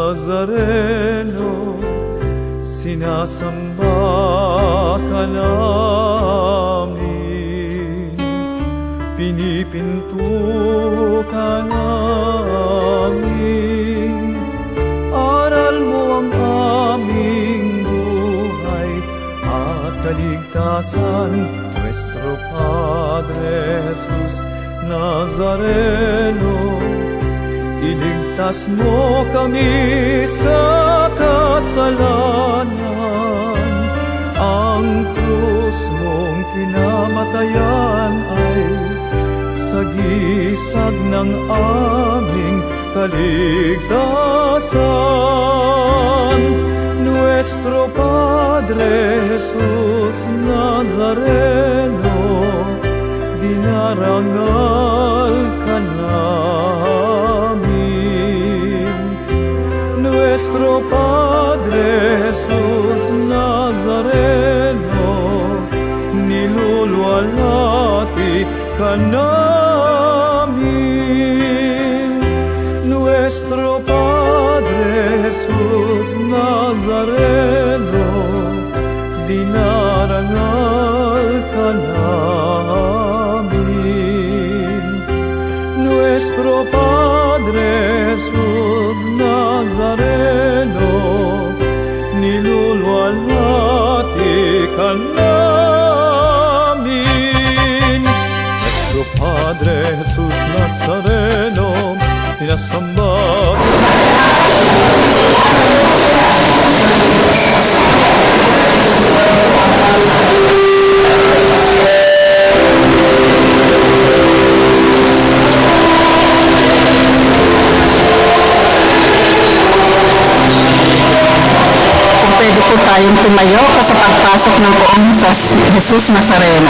Nazareno, sinasamba ka namin, pinipinto ka namin, aral mo ang aming buhay at kaligtasan, Nuestro Padre Jesus Nazareno. Iligtas mo kami sa kasalanan, ang krus mong kinamatayan ay sagisag ng aming kaligtasan. Nuestro Padre Jesus Nazareno, dinarangal ka namin. Nuestro Padre Jesus Nazareno, niluluwalhati ka namin. Nuestro Padre Jesus Nazareno, dinarangal ka namin. Nuestro Padre Jesus Nazareno, niluluwalhati ka namin. Nuestro Padre Jesus Nazareno, sinasamba pwede po tayong tumayo sa pagpasok ng poong sa Jesus Nazareno.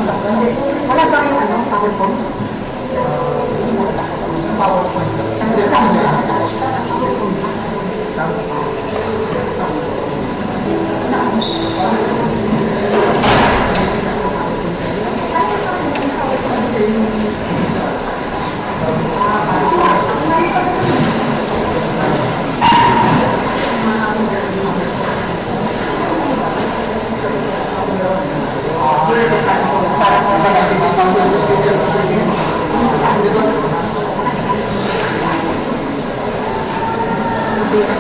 Wala ba yung ano, PowerPoint?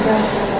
Thank you.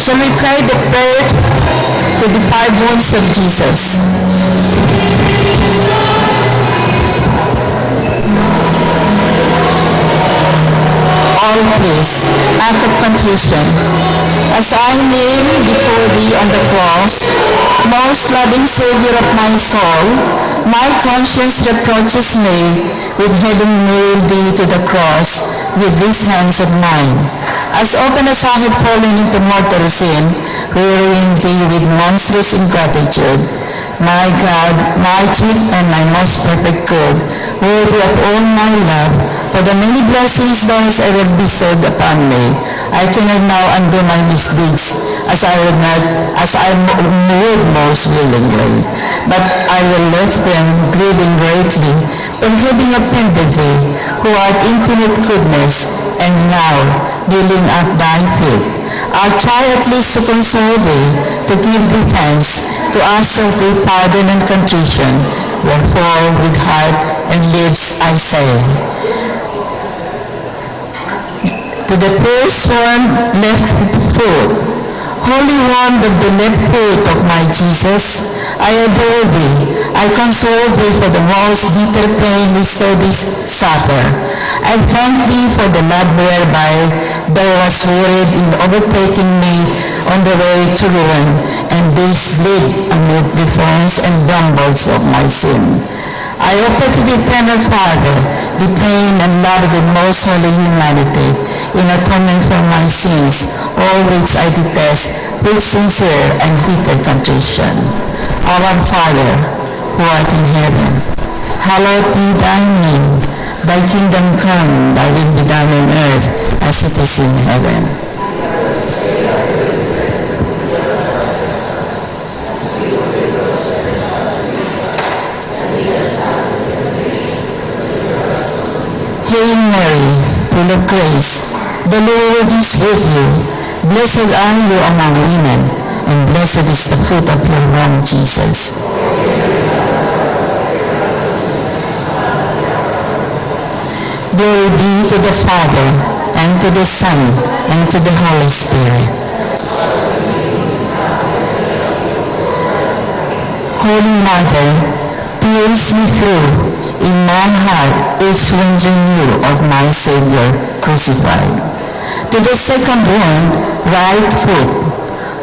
Shall we pray the prayer to the 5 wounds of Jesus? All praise, act of contrition. As I kneel before thee on the cross, most loving Savior of my soul, my conscience reproaches me with having nailed thee to the cross with these hands of mine. As often as I have fallen into mortal sin, wearying thee with monstrous ingratitude, my God, my chief and my most perfect good, worthy of all my love, for the many blessings thou hast ever bestowed upon me, I cannot now undo my misdeeds as I would most willingly. But I will lift them, grieving greatly, from having offended thee, who art infinite goodness, and now kneeling at thy feet. I'll try at least to console thee, to give thee thanks, to ask of thee pardon and contrition, wherefore with heart and lips I say, to the poor sworn left foot, Holy One of the left foot of my Jesus, I adore thee. I console thee for the most bitter pain which thou didst suffer. I thank thee for the love whereby thou wast wearied in overtaking me on the way to ruin, and this did amid the thorns and brambles of my sin. I offer to the eternal Father the pain and love of the most holy humanity in atonement for my sins, all which I detest with sincere and bitter contrition. Our Father, who art in heaven, hallowed be thy name. Thy kingdom come, thy will be done on earth as it is in heaven. Hail Mary, full of grace, the Lord is with you. Blessed are you among women, and blessed is the fruit of your womb, Jesus. Glory be to the Father, and to the Son, and to the Holy Spirit. Holy Mother, pierce me through. In my heart is wondering you of my Savior crucified. To the second wound, right foot.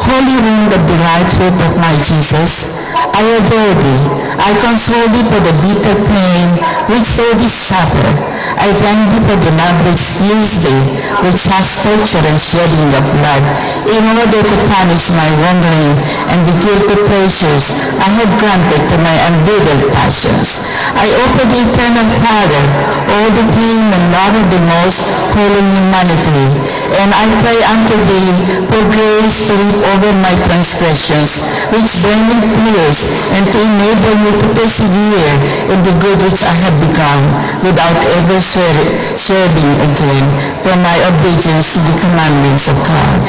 Holy wound of the right foot of my Jesus, I adore thee. I console thee for the bitter pain which thou didst suffer. I thank thee for the love which heals thee, which has torture and shedding of blood, in order to punish my wandering and the guilty pleasures I have granted to my unbridled passions. I offer the eternal Father all the pain and love of the most holy humanity, and I pray unto thee for grace to leap over my transgressions, which burning fears, and to enable me to persevere in the good which I have begun, without ever swerving again from my obedience to the commandments of God.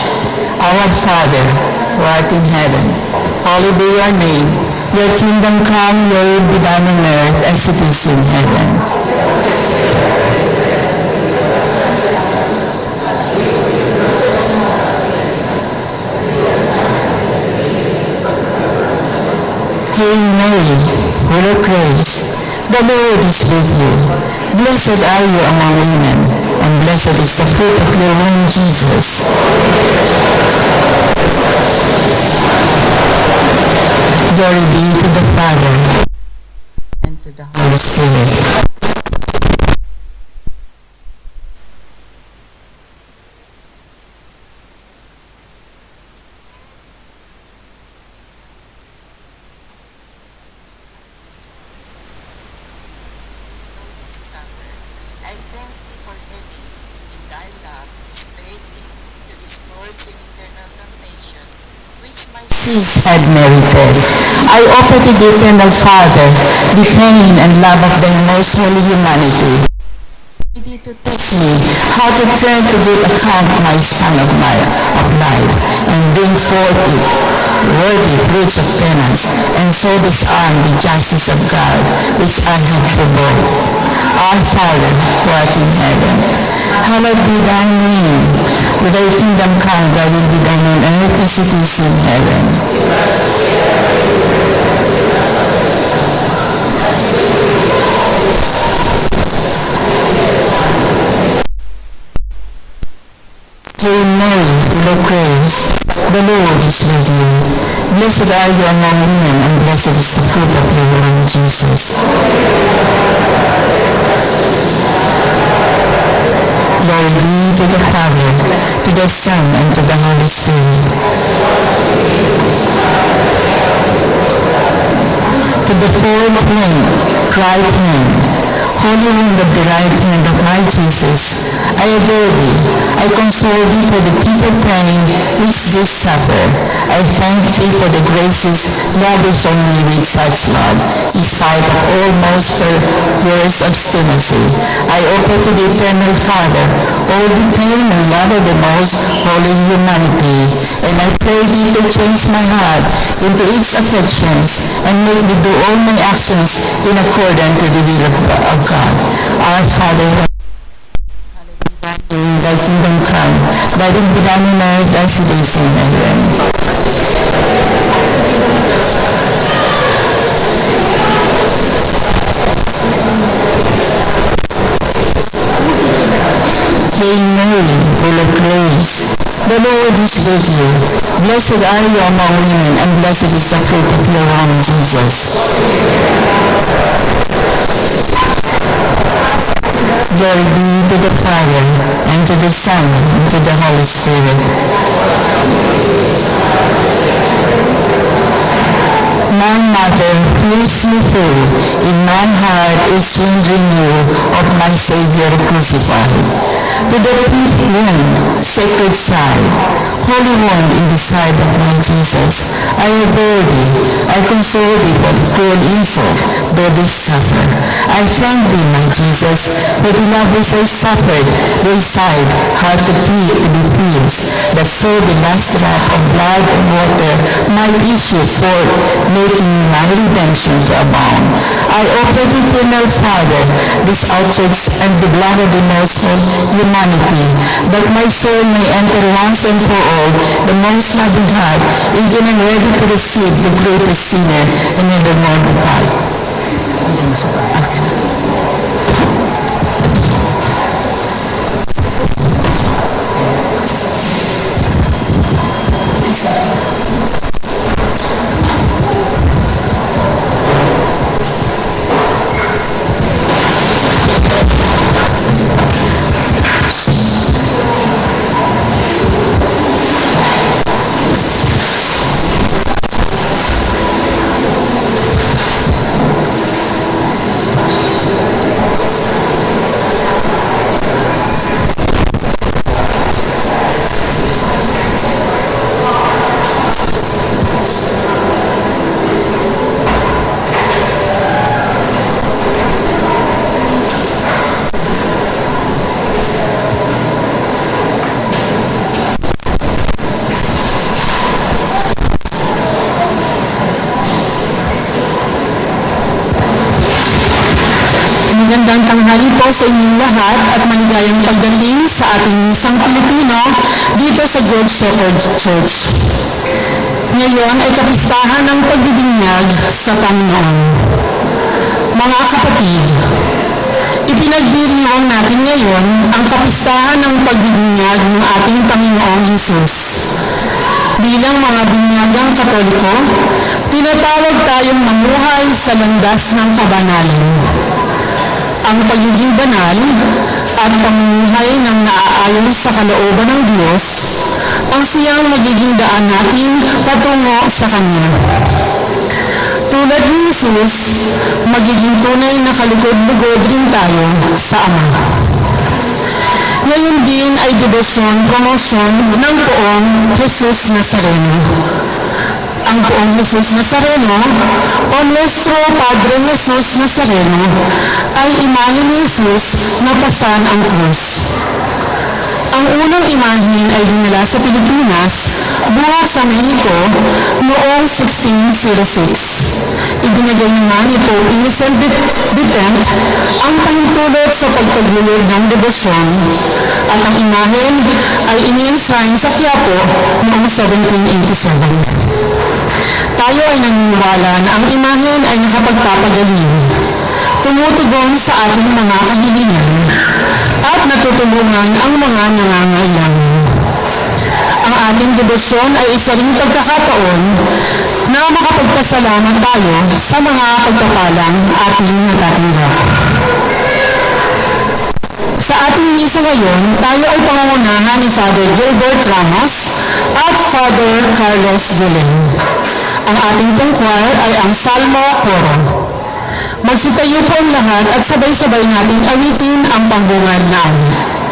Our Father, who art in heaven, hallowed be your name. Your kingdom come, your will be done on earth as it is in heaven. Hail Mary, full of grace, the Lord is with you. Blessed are you among women, and blessed is the fruit of your womb, Jesus. Glory be to the Father, and to the Holy Spirit. I thank thee for having, in thy love, displayed me to the scourge and eternal damnation, which my sins had merited. I offer to the eternal Father the pain and love of thy most holy humanity, To teach me how to turn to good account my son of life, and bring forth it worthy fruits of penance, and so disarm the justice of God, which I have provoked. Our Father, who art in heaven, hallowed be thy name. With thy kingdom come, thy will be done on earth as it is in heaven. Hail Mary, full of grace, the Lord is with you. Blessed are you among women, and blessed is the fruit of your womb, Jesus. Glory be to the Father, to the Son, and to the Holy Spirit. To the fourth link, right hand, Holy Wound of the right hand of my Jesus, I adore thee. I console thee for the people praying which they suffer. I thank thee for the graces lavished on me with such love, in spite of almost words obstinacy. I offer to the eternal Father all the pain and love of the most holy humanity, and I pray thee to change my heart into its affections, and make me do all my actions in accordance with the will of God. Our Father, thy kingdom come, thy will be done on earth as it is in heaven. Hail Mary, full of grace, the Lord is with you. Blessed are you among women, and blessed is the fruit of your womb, Jesus. Glory be to the Father, and to the Son, and to the Holy Spirit. My mother, pierce me through. In my heart is wound renew of my Savior crucified. To the fifth wound, sacred side, holy wound in the side of my Jesus, I adore thee. I console thee for the cruel insult thou didst suffer. I thank thee, my Jesus, for the love which I suffered, thy side hard to be pierced, that so the last drop of blood and water might issue forth, making my redemption to abound. I offer to eternal Father this outstretched and the blood of the most holy humanity, that my soul may enter once and for all the most loving heart, eager and ready to receive the greatest sinner and nevermore depart. Magandang tanghali po sa inyong lahat at maligayang pagdating sa ating isang Pilipino dito sa George Shepherd Church. Ngayon ay kapistahan ng pagbibinyag sa Panginoon. Mga kapatid, ipinagdiriwang natin ngayon ang kapistahan ng pagbibinyag ng ating Panginoong Hesus. Bilang mga binyagang Katoliko, tinatawag tayong mamuhay sa landas ng kabanalan. Ang pagiging banal at pamumuhay ng naaayon sa kalooban ng Diyos ang siyang magiging daan natin patungo sa Kanya. Tulad ni Jesus, magiging tunay na kalugod-lugod rin tayo sa Ama. Ngayon din ay debosyon, promosyon ng poong Jesus Nazareno. ang Poong Jesus Nazareno o Nuestro Padre Jesus Nazareno ay imahe ni Jesus na pasan ang krus. Ang unang imahen ay dinala sa Pilipinas buhat sa Mexico noong 1606. Ibinigay naman ni Pope Innocent X ang pahintulot sa pagtaguyod ng debosyon at ang imahen ay ini-enshrine sa Quiapo noong 1787. Tayo ay naniniwala na ang imahen ay nakapagpapagaling, tumutugon sa ating mga kahilingan at natutulungan ang mga nangangailangan. Ang ating debosyon ay isa ring pagkakataon na makapagpasalamat tayo sa mga pagpapalang ating natatanggap. Sa ating misa ngayon, tayo ay pangungunahan ni Father Gilbert Ramos at Father Carlos Gulen. Ang ating pong choir ay ang Salmo Coro. Magsitayo po ang lahat at sabay-sabay nating awitin ang pambungad na awit.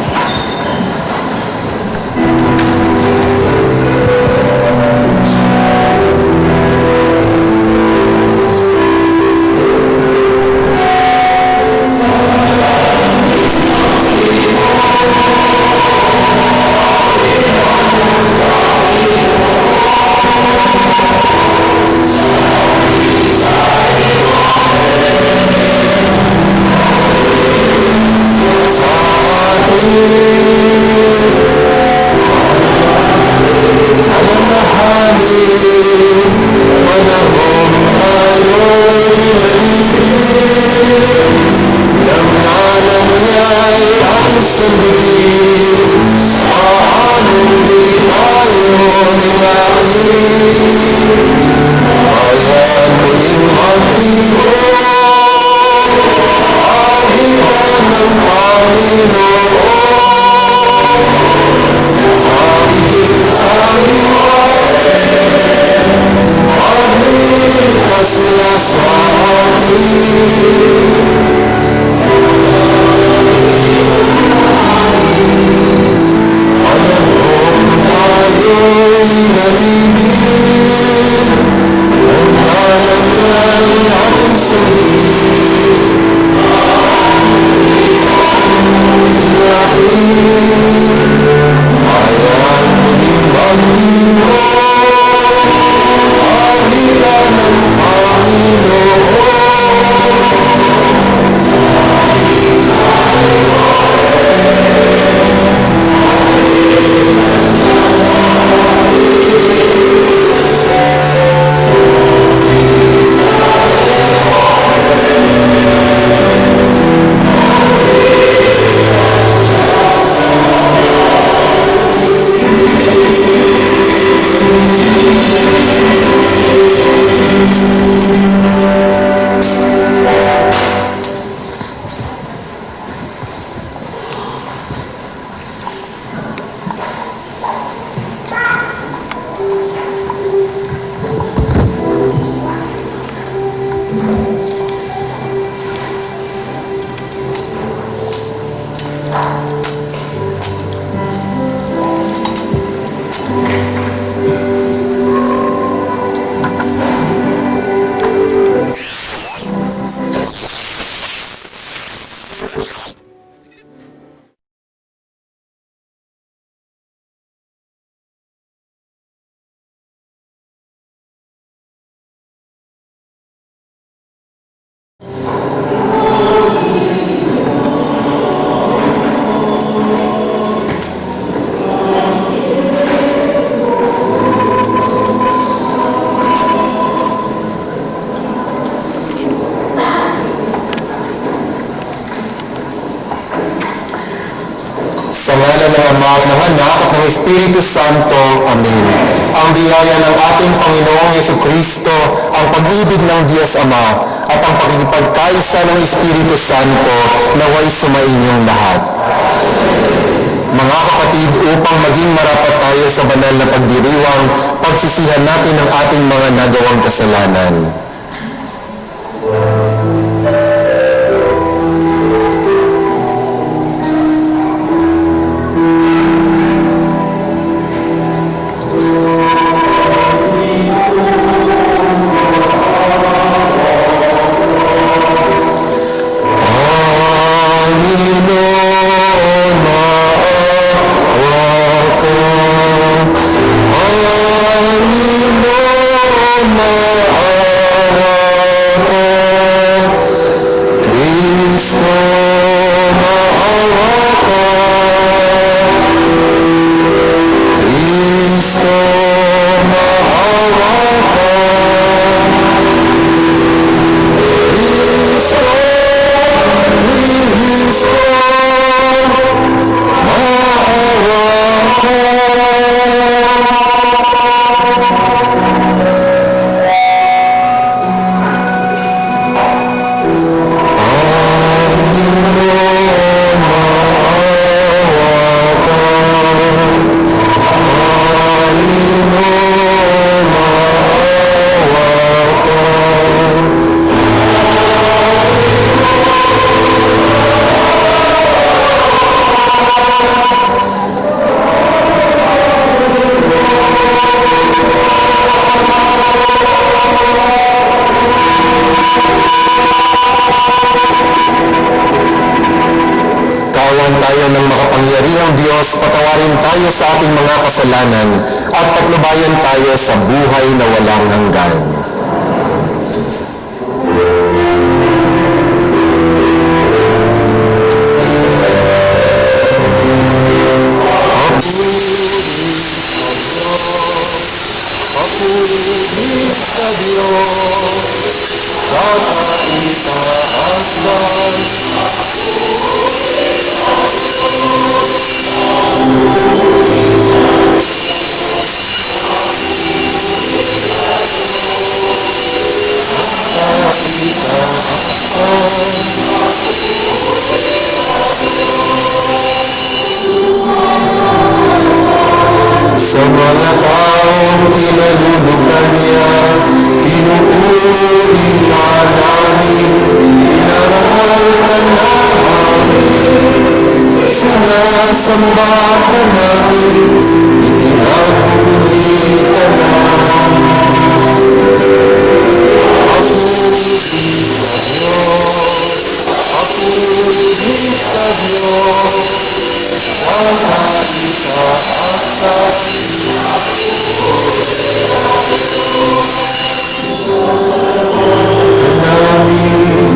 Sa ngalan ng Ama at ng Anak at ng Espiritu Santo. Amen. Ang biyaya ng ating Panginoong Jesucristo, ang pag-ibig ng Diyos Ama, at ang pagkikipagkaisa ng Espiritu Santo naway sumainyong lahat. Mga kapatid, upang maging marapat tayo sa banal na pagdiriwang, pagsisihan natin ang ating mga nagawang kasalanan. tayo ng makapangyarihang Diyos, patawarin tayo sa ating mga kasalanan at patnubayan tayo sa buhay na walang hanggan. Sa mga taong kinalulugdan niya, pinuuri ka namin, inarangal ka namin, sinasamba ka namin, itinaguli ka namin.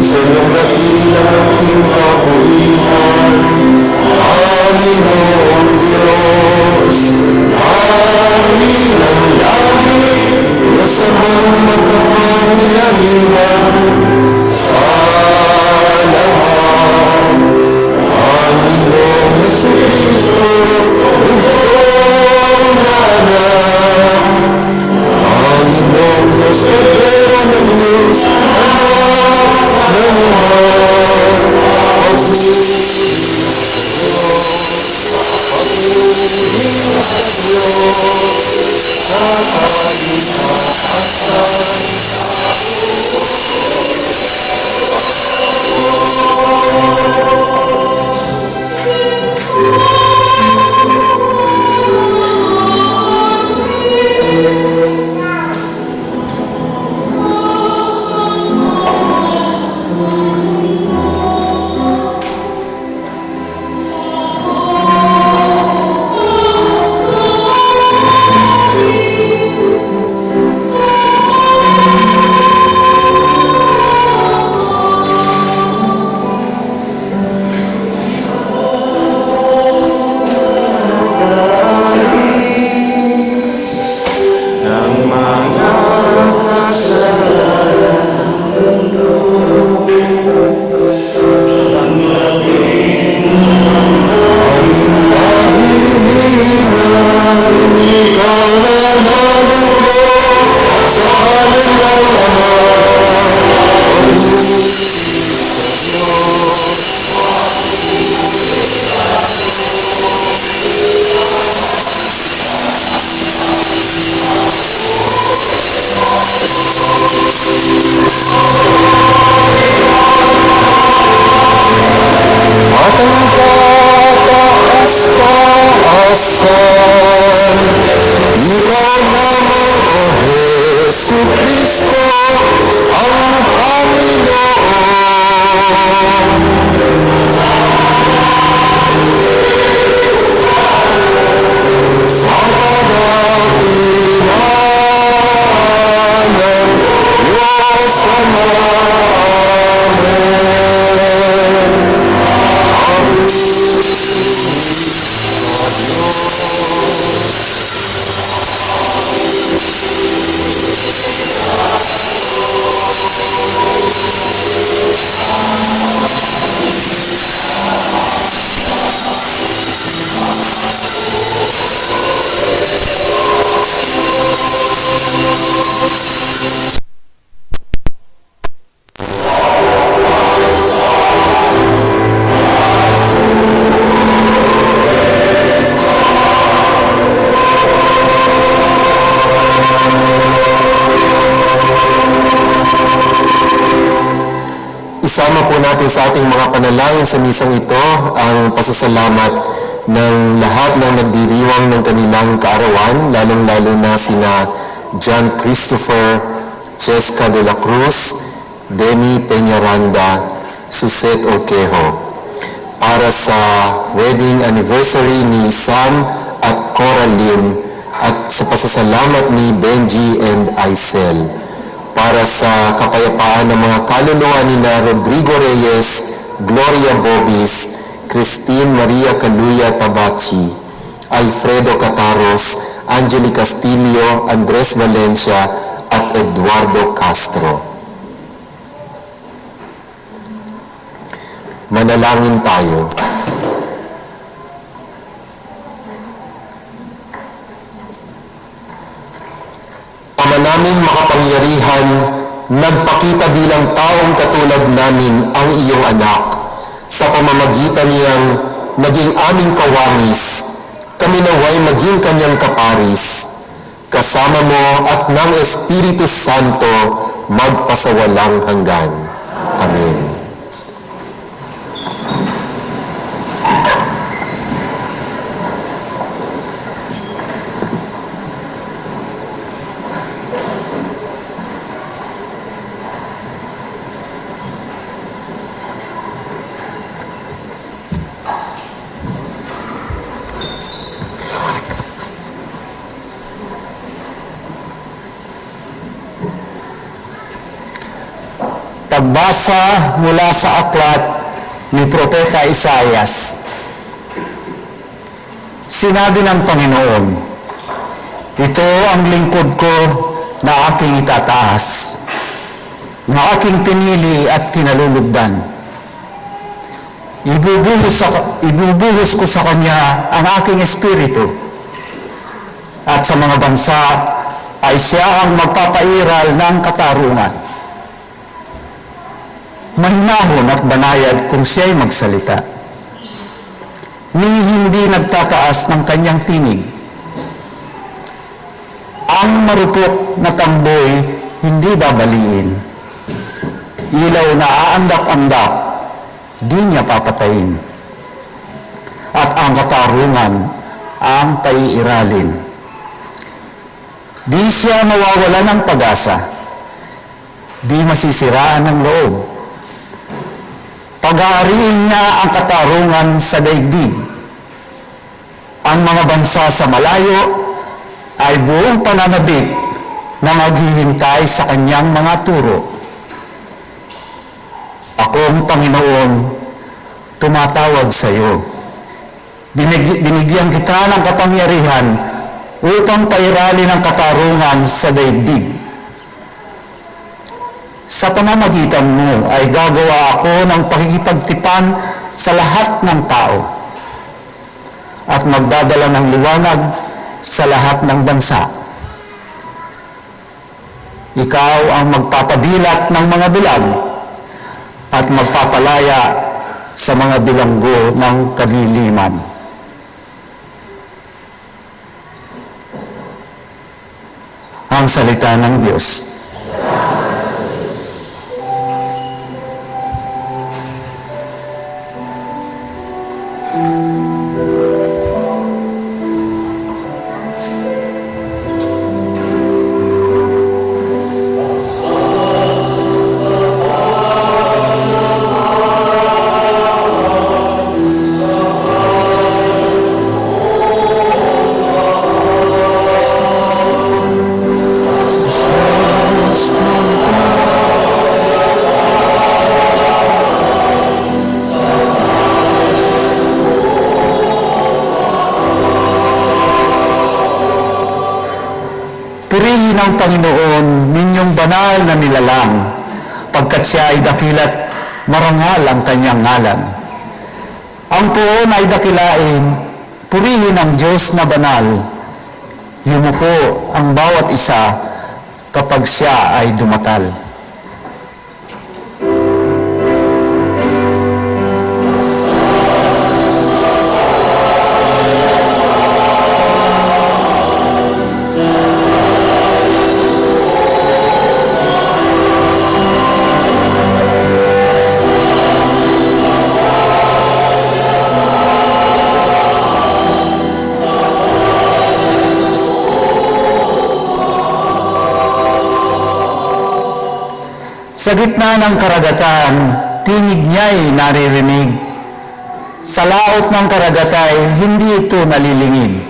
Sa iyong dakilang ating kabulihan, Panginoong Diyos, Hari ng langit, Diyos amang makapangyarihan sa lahat. Panginoong Jesucristo, Dugtong na anak, Panginoong Diyos, Kordero ng Diyos, Ikaw naman, O Jesucristo, ang Panginoon. Sa kadakilaan ng Diyos Isama po natin sa ating mga panalangin sa misang ito ang pasasalamat ng lahat ng nagdiriwang ng kanilang kaarawan, lalong-lalo na sina John Christopher Chesca de la Cruz, Demi Peñaranda, Suset Orquejo. para sa wedding anniversary ni Sam at Coraline at sa pasasalamat ni Benji and Aisel, para sa kapayapaan ng mga kaluluwa ni Rodrigo Reyes, Gloria Bobis, Christine Maria Caluya Tabachi, Alfredo Cataros, Angeli Castillo, Andres Valencia, at Eduardo Castro. Manalangin tayo. Ama naming makapangyarihan, nagpakita bilang taong katulad namin ang iyong anak. Sa pamamagitan niyang naging aming kawangis, kami naway maging kanyang kaparis. Kasama mo at ng Espiritu Santo magpasawalang hanggan. Amen. Pagbasa mula sa aklat ni Propeta Isaias. Sinabi ng Panginoon, ito ang lingkod ko na aking itataas, na aking pinili at kinalulugdan. Ibubuhos ko sa kanya ang aking espiritu, at sa mga bansa ay siya ang magpapairal ng katarungan. Mahinahon at banayad kung siya'y magsalita. Hindi nagtataas ng kanyang tinig. Ang marupok na tamboy hindi babaliin. Ilaw na aandak-andak, di niya papatayin. At ang katarungan ang paiiralin. Di siya mawawala ng pag-asa. Di masisiraan ng loob. Pag-aariin niya ang katarungan sa daigdig. Ang mga bansa sa malayo ay buong pananabik na maghihintay sa kanyang mga turo. Akong Panginoon, tumatawag sa iyo. Binigyan kita ng kapangyarihan upang pairalin ang katarungan sa daigdig. Sa pamamagitan mo ay gagawa ako ng pakikipagtipan sa lahat ng tao at magdadala ng liwanag sa lahat ng bansa. Ikaw ang magpapadilat ng mga bulag at magpapalaya sa mga bilanggo ng kadiliman. Ang salita ng Diyos. Purihin ang Panginoon, ninyong banal na nilalang, pagkat siya ay dakilat, marangal ang kanyang ngalan. Ang poon ay dakilain, purihin ang Diyos na banal. Yumuko ang bawat isa kapag siya ay dumatal. Sa gitna ng karagatan, tinig niya'y naririnig. Sa laot ng karagatay, hindi ito nalilingid.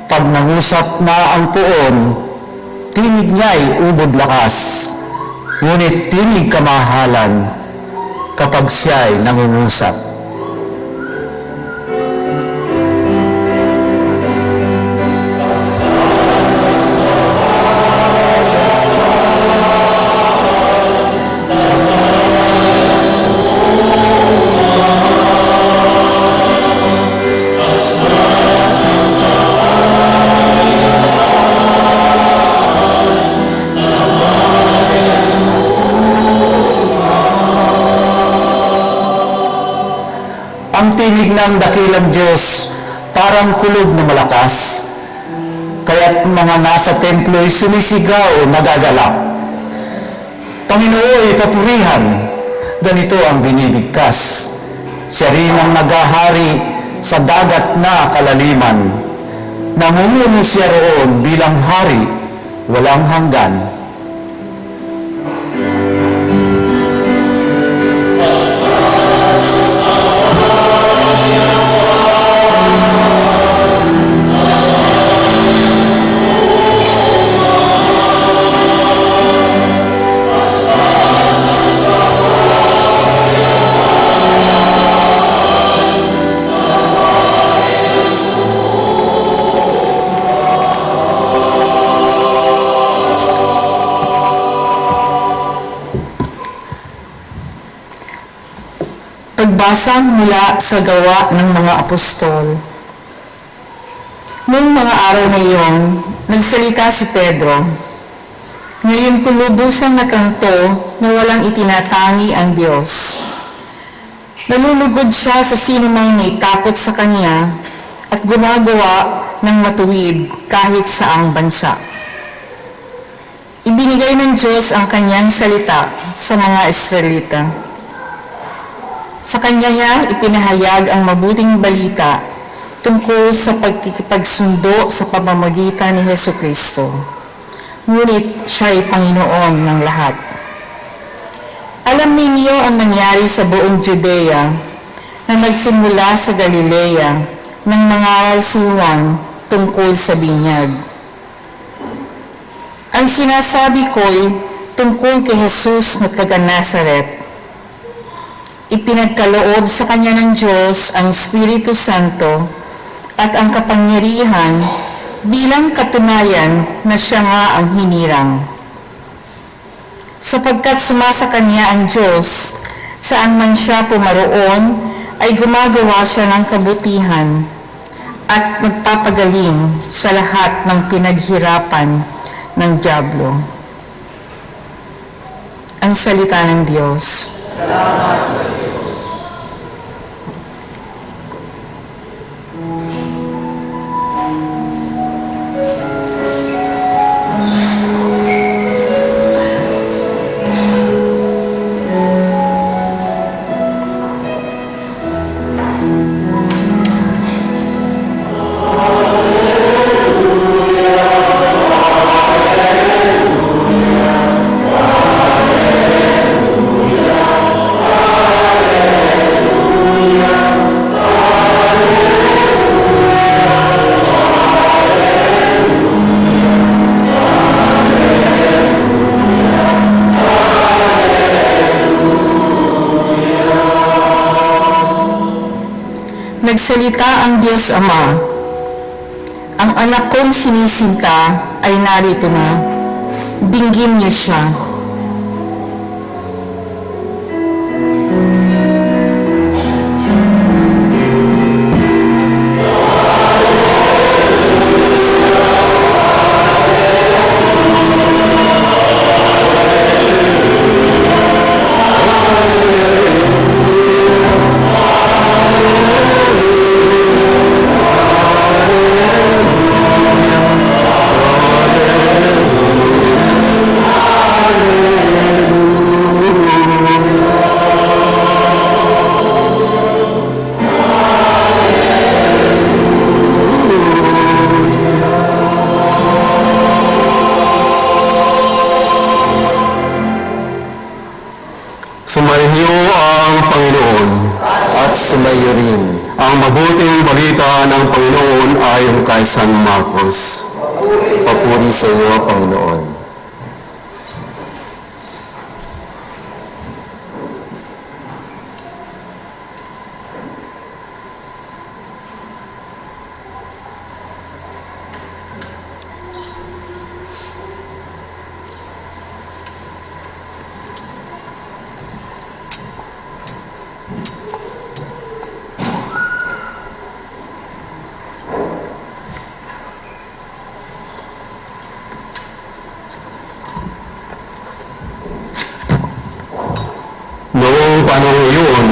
Pag nangusap na ang puon, tinig niya'y ubod lakas, ngunit tinig kamahalan kapag siya'y nangungusap. Ang tinig ng dakilang Diyos parang kulog na malakas, kaya't mga nasa templo'y sumisigaw o nagagalak. Panginoon, papurihan, ganito ang binibigkas. Siya rin ang naghahari sa dagat na kalaliman. Namumuno siya roon bilang hari, walang hanggan. Pagbasa mula sa gawa ng mga apostol. Noong mga araw na iyon, nagsalita si Pedro. Ngayon ko lubusang nakanto na walang itinatangi ang Diyos. Nalulugod siya sa sinumang may takot sa Kanya at gumagawa ng matuwid kahit saang bansa. Ibinigay ng Diyos ang Kanyang salita sa mga Israelita. Sa Kanya niya ipinahayag ang mabuting balita tungkol sa pagkikipagsundo sa pamamagitan ni Jesucristo. Ngunit siya ay Panginoon ng lahat. Alam ninyo ang nangyari sa buong Judea na nagsimula sa Galilea ng mga rasulan tungkol sa binyag. Ang sinasabi ko'y tungkol kay Jesus na taga Nazaret. Ipinagkaloob sa Kanya ng Diyos ang Espiritu Santo at ang kapangyarihan bilang katunayan na siya nga ang hinirang. Sapagkat sumasa Kanya ang Diyos, saan man siya pumaroon ay gumagawa siya ng kabutihan at nagpapagaling sa lahat ng pinaghirapan ng dyablo. Ang salita ng Diyos. Nagsalita ang Diyos Ama. Ang anak kong sinisinta ay narito na. Dinggin niyo siya. Sumainyo ang Panginoon. at sumayo rin. Ang mabuting balita ng Panginoon ayon kay San Marcos. Papuri sa iyo, Panginoon. Noong panahon iyon,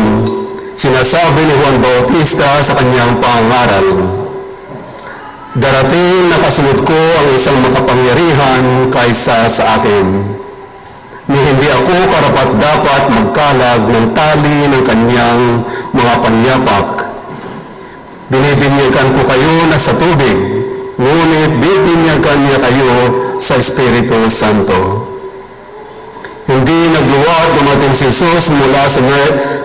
sinasabi ni Juan Bautista sa kanyang pangaral, "Darating na kasunod ko ang isang makapangyarihan kaysa sa akin, ni hindi ako karapat-dapat magkalag ng tali ng kanyang mga panyapak. Binibinyagan ko kayo na sa tubig, ngunit bibinyagan niya kayo sa Espiritu Santo." Hindi nagluwat dumating si Jesus mula sa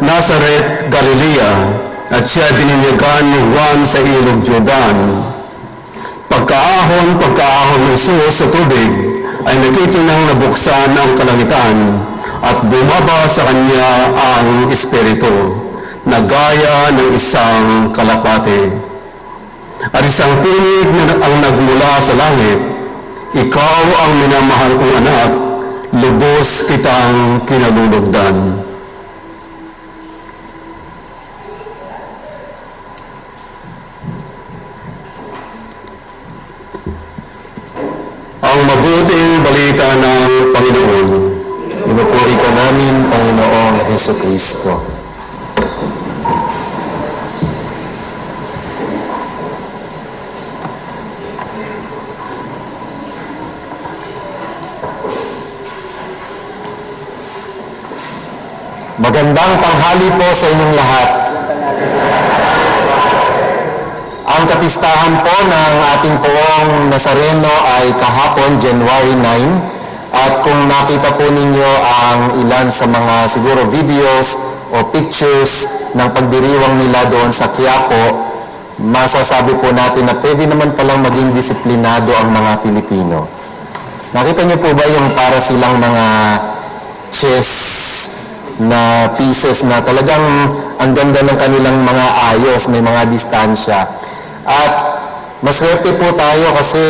Nazareth, Galilea, at siya bininyagan ni Juan sa ilog Jordan. Pagkaahon ni Jesus sa tubig, ay nakikinang nabuksan ang kalangitan at bumaba sa kanya ang Espiritu, na gaya ng isang kalapate. At isang tinig na ang nagmula sa langit, "Ikaw ang minamahal kong anak, lubos kitang kinalulugdan." Ang mabuting balita ng Panginoon. Pinupuri ka namin, Panginoong Jesucristo. Magandang tanghali po sa inyong lahat. Ang kapistahan po ng ating poong Nazareno ay kahapon, January 9. At kung nakita po ninyo ang ilan sa mga siguro videos o pictures ng pagdiriwang nila doon sa Quiapo, masasabi po natin na pwede naman palang maging disiplinado ang mga Pilipino. Nakita niyo po ba yung para silang mga chess na pieces na talagang ang ganda ng kanilang mga ayos, may mga distansya. At maswerte po tayo kasi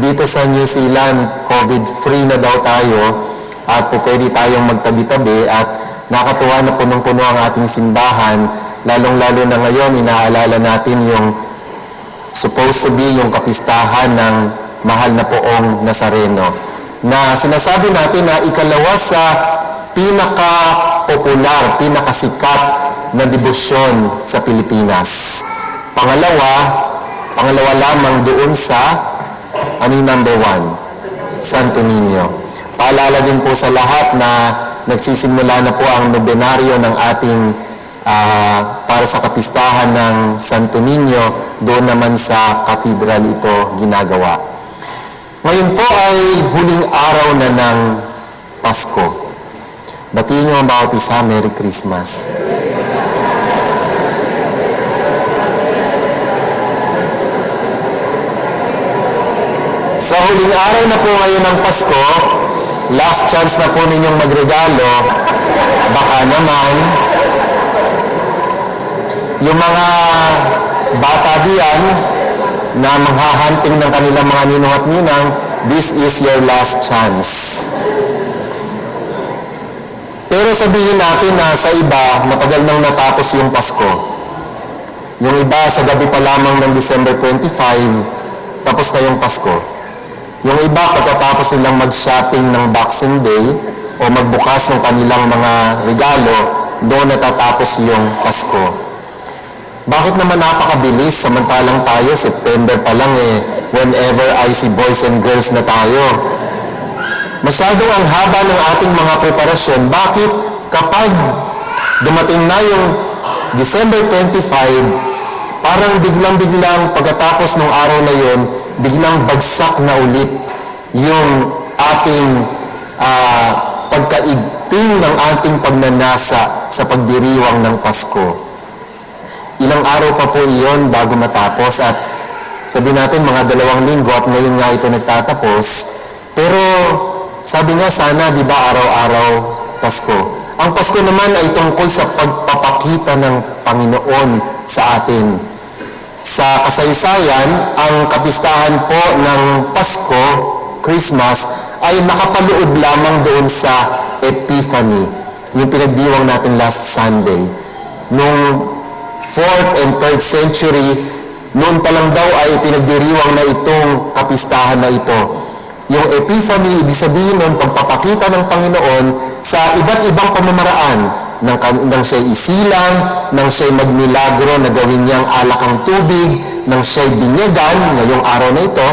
dito sa New Zealand, COVID-free na daw tayo at po pwede tayong magtabi-tabi at nakatuwa na punong-puno ang ating simbahan, lalong-lalo na ngayon inaalala natin yung supposed to be yung kapistahan ng mahal na poong Nazareno, na sinasabi natin na ikalawa sa pinaka-popular, pinakasikat na debosyon sa Pilipinas. Pangalawa lamang doon sa number 1, Santo Niño. Paalala din po sa lahat na nagsisimula na po ang nobenaryo ng ating para sa kapistahan ng Santo Niño, doon naman sa katedral ito ginagawa. Ngayon po ay huling araw na ng Pasko. Batiin niyo ang bawat isa, Merry Christmas. Sa huling araw na po ngayon ng Pasko, last chance na po ninyong magregalo, baka naman, yung mga bata diyan na manghahanting ng kanilang mga ninong at ninang, this is your last chance. Pero sabihin natin na sa iba, matagal nang natapos yung Pasko. Yung iba, sa gabi pa lamang ng December 25, tapos na yung Pasko. Yung iba, pagkatapos nilang mag-shopping ng Boxing Day o magbukas ng kanilang mga regalo, doon natatapos yung Pasko. Bakit naman napakabilis samantalang tayo, September pa lang whenever I see boys and girls na tayo. Masyadong ang haba ng ating mga preparasyon. Bakit kapag dumating na yung December 25, parang biglang-biglang pagkatapos ng araw na yon, biglang bagsak na ulit yung ating pagkaigting ng ating pagnanasa sa pagdiriwang ng Pasko. Ilang araw pa po iyon bago matapos at sabi natin mga 2 linggo at ngayon nga ito nagtatapos. Pero sabi nga sana, di ba, araw-araw Pasko. Ang Pasko naman ay tungkol sa pagpapakita ng Panginoon sa atin. Sa kasaysayan, ang kapistahan po ng Pasko, Christmas, ay nakapaloob lamang doon sa Epiphany, yung pinagdiwang natin last Sunday. Noong 4th and 3rd century, noon pa lang daw ay pinagdiriwang na itong kapistahan na ito. Yung Epiphany, ibig sabihin nun, pagpapakita ng Panginoon sa iba't ibang pamamaraan, nang siya'y isilang, nang siya'y magmilagro na gawin niyang alak ang tubig, nang siya'y binyagan ngayong araw na ito,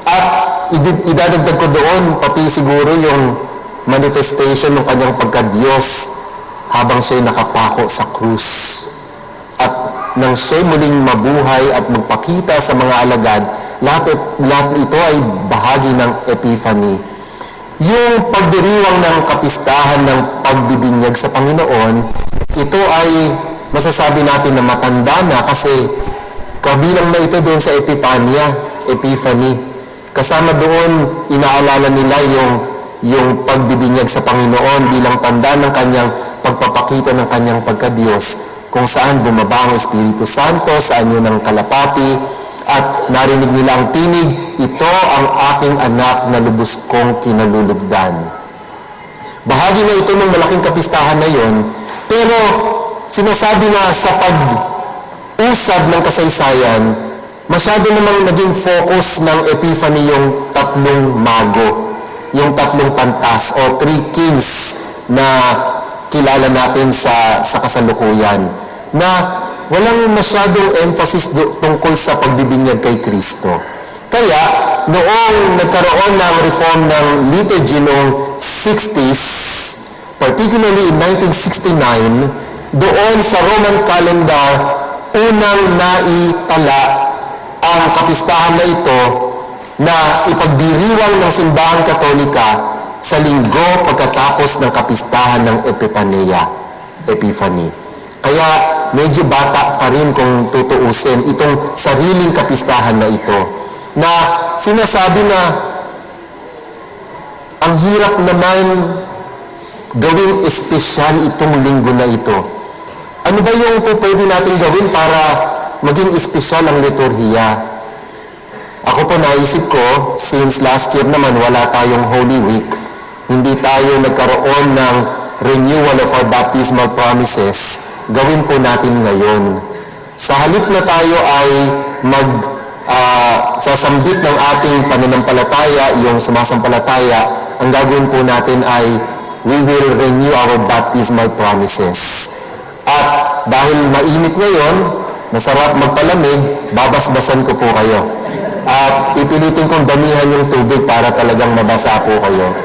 at idadagdag ko doon pati siguro yung manifestation ng kanyang pagka-Diyos habang siya'y nakapako sa krus. At nang siya'y muling mabuhay at magpakita sa mga alagad, lahat ito ay bahagi ng Epiphany. Yung pagdiriwang ng kapistahan ng pagbibinyag sa Panginoon, ito ay masasabi natin na matanda na kasi kabilang na ito doon sa Epiphany. Kasama doon, inaalala nila yung pagbibinyag sa Panginoon bilang tanda ng kanyang pagpapakita ng kanyang pagka-Diyos, kung saan bumaba ang Espiritu Santo sa anyo ng kalapati, at narinig nila ang tinig, ito ang aking anak na lubos kong kinalulugdan. Bahagi na ito ng malaking kapistahan na yon, pero sinasabi na sa pag-usad ng kasaysayan, masyado namang naging focus ng Epiphany yung 3 mago, yung 3 pantas o 3 kings na kilala natin sa kasalukuyan, na walang masyadong emphasis tungkol sa pagbibinyag kay Kristo. Kaya, noong nagkaroon ng reform ng liturgy noong 60s, particularly in 1969, doon sa Roman calendar, unang naitala ang kapistahan na ito na ipagdiriwang ng simbahan katolika sa linggo pagkatapos ng kapistahan ng Epiphany. Kaya medyo bata pa rin kung tutuusin itong sariling kapistahan na ito, na sinasabi na ang hirap naman gawing espesyal itong linggo na ito. Ano ba yung pwede natin gawin para maging espesyal ang liturhiya? Ako po naisip ko, since last year naman wala tayong Holy Week, hindi tayo nagkaroon ng renewal of our baptismal promises, gawin po natin ngayon. Sa halip na tayo ay sasambit ng ating pananampalataya, yung sumasampalataya, ang gagawin po natin ay we will renew our baptismal promises. At dahil mainit ngayon, masarap magpalamig, babasbasan ko po kayo. At pipilitin kong damihan yung tubig para talagang mabasa po kayo.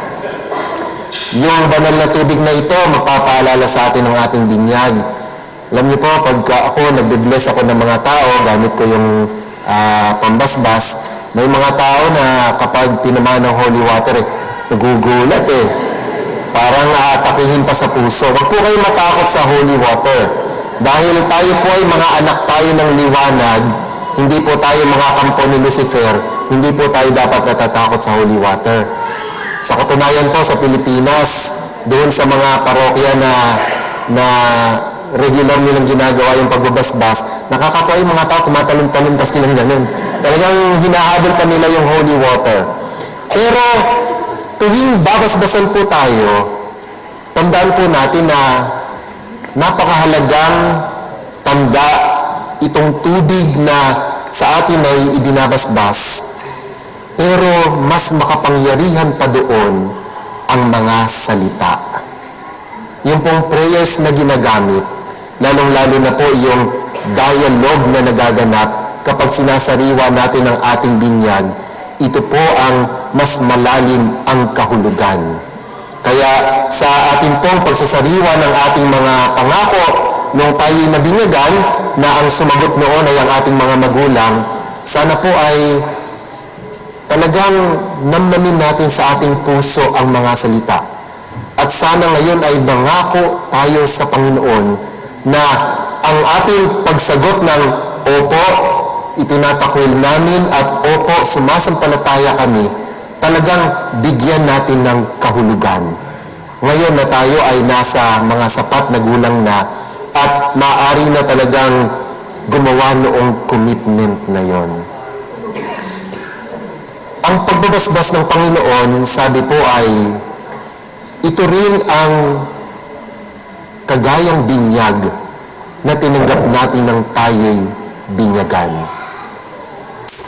Yung banal na tubig na ito, magpapaalala sa atin ng ating binyag. Alam niyo po, pagka ako, nagbe-bless ako ng mga tao, gamit ko yung pambasbas, may mga tao na kapag tinamaan ng holy water, nagugulat Parang aatakihin pa sa puso. Huwag po kayo matakot sa holy water. Dahil tayo po ay mga anak tayo ng liwanag, hindi po tayo mga kampo ni Lucifer, hindi po tayo dapat natatakot sa holy water. Sa katunayan po sa Pilipinas, doon sa mga parokya na regular nilang ginagawa yung pagbabasbas, nakakatawa yung mga tao, tumatalon-talon kasi lang ganun. Talagang hinahabol pa nila yung holy water. Pero tuwing babasbasan po tayo, tandaan po natin na napakahalagang tanda itong tubig na sa atin ay ibinabasbas. Pero mas makapangyarihan pa doon ang mga salita. Yung pong prayers na ginagamit, lalong-lalo na po yung dialogue na nagaganap kapag sinasariwa natin ang ating binyag, ito po ang mas malalim ang kahulugan. Kaya sa ating pong pagsasariwa ng ating mga pangako, nung tayo nabinyagan, na ang sumagot noon ay ang ating mga magulang, sana po ay talagang namnamin natin sa ating puso ang mga salita. At sana ngayon ay nangako tayo sa Panginoon na ang ating pagsagot ng opo, itinatakwil namin at opo, sumasampalataya kami, talagang bigyan natin ng kahulugan. Ngayon na tayo ay nasa mga sapat na gulang na at maaari na talagang gumawa noong commitment na yon. Ang pagbabasbas ng Panginoon, sabi po ay, ito rin ang kagayang binyag na tinanggap natin ng tayo'y binyagan.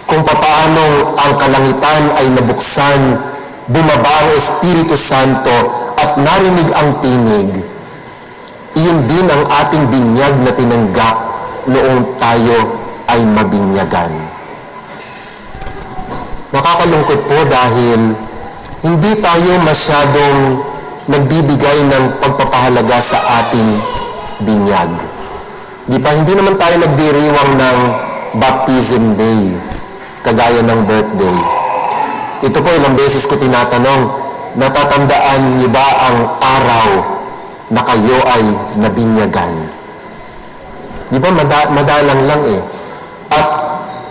Kung papaano ang kalangitan ay nabuksan, bumaba ang Espiritu Santo at narinig ang tinig, iyon din ang ating binyag na tinanggap noong tayo ay mabinyagan. Nakakalungkot po dahil hindi tayo masyadong nagbibigay ng pagpapahalaga sa ating binyag. Di ba, hindi naman tayo nagdiriwang ng baptism day, kagaya ng birthday. Ito po, ilang beses ko tinatanong, natatandaan niyo ba ang araw na kayo ay nabinyagan? Di ba, madalang lang eh. At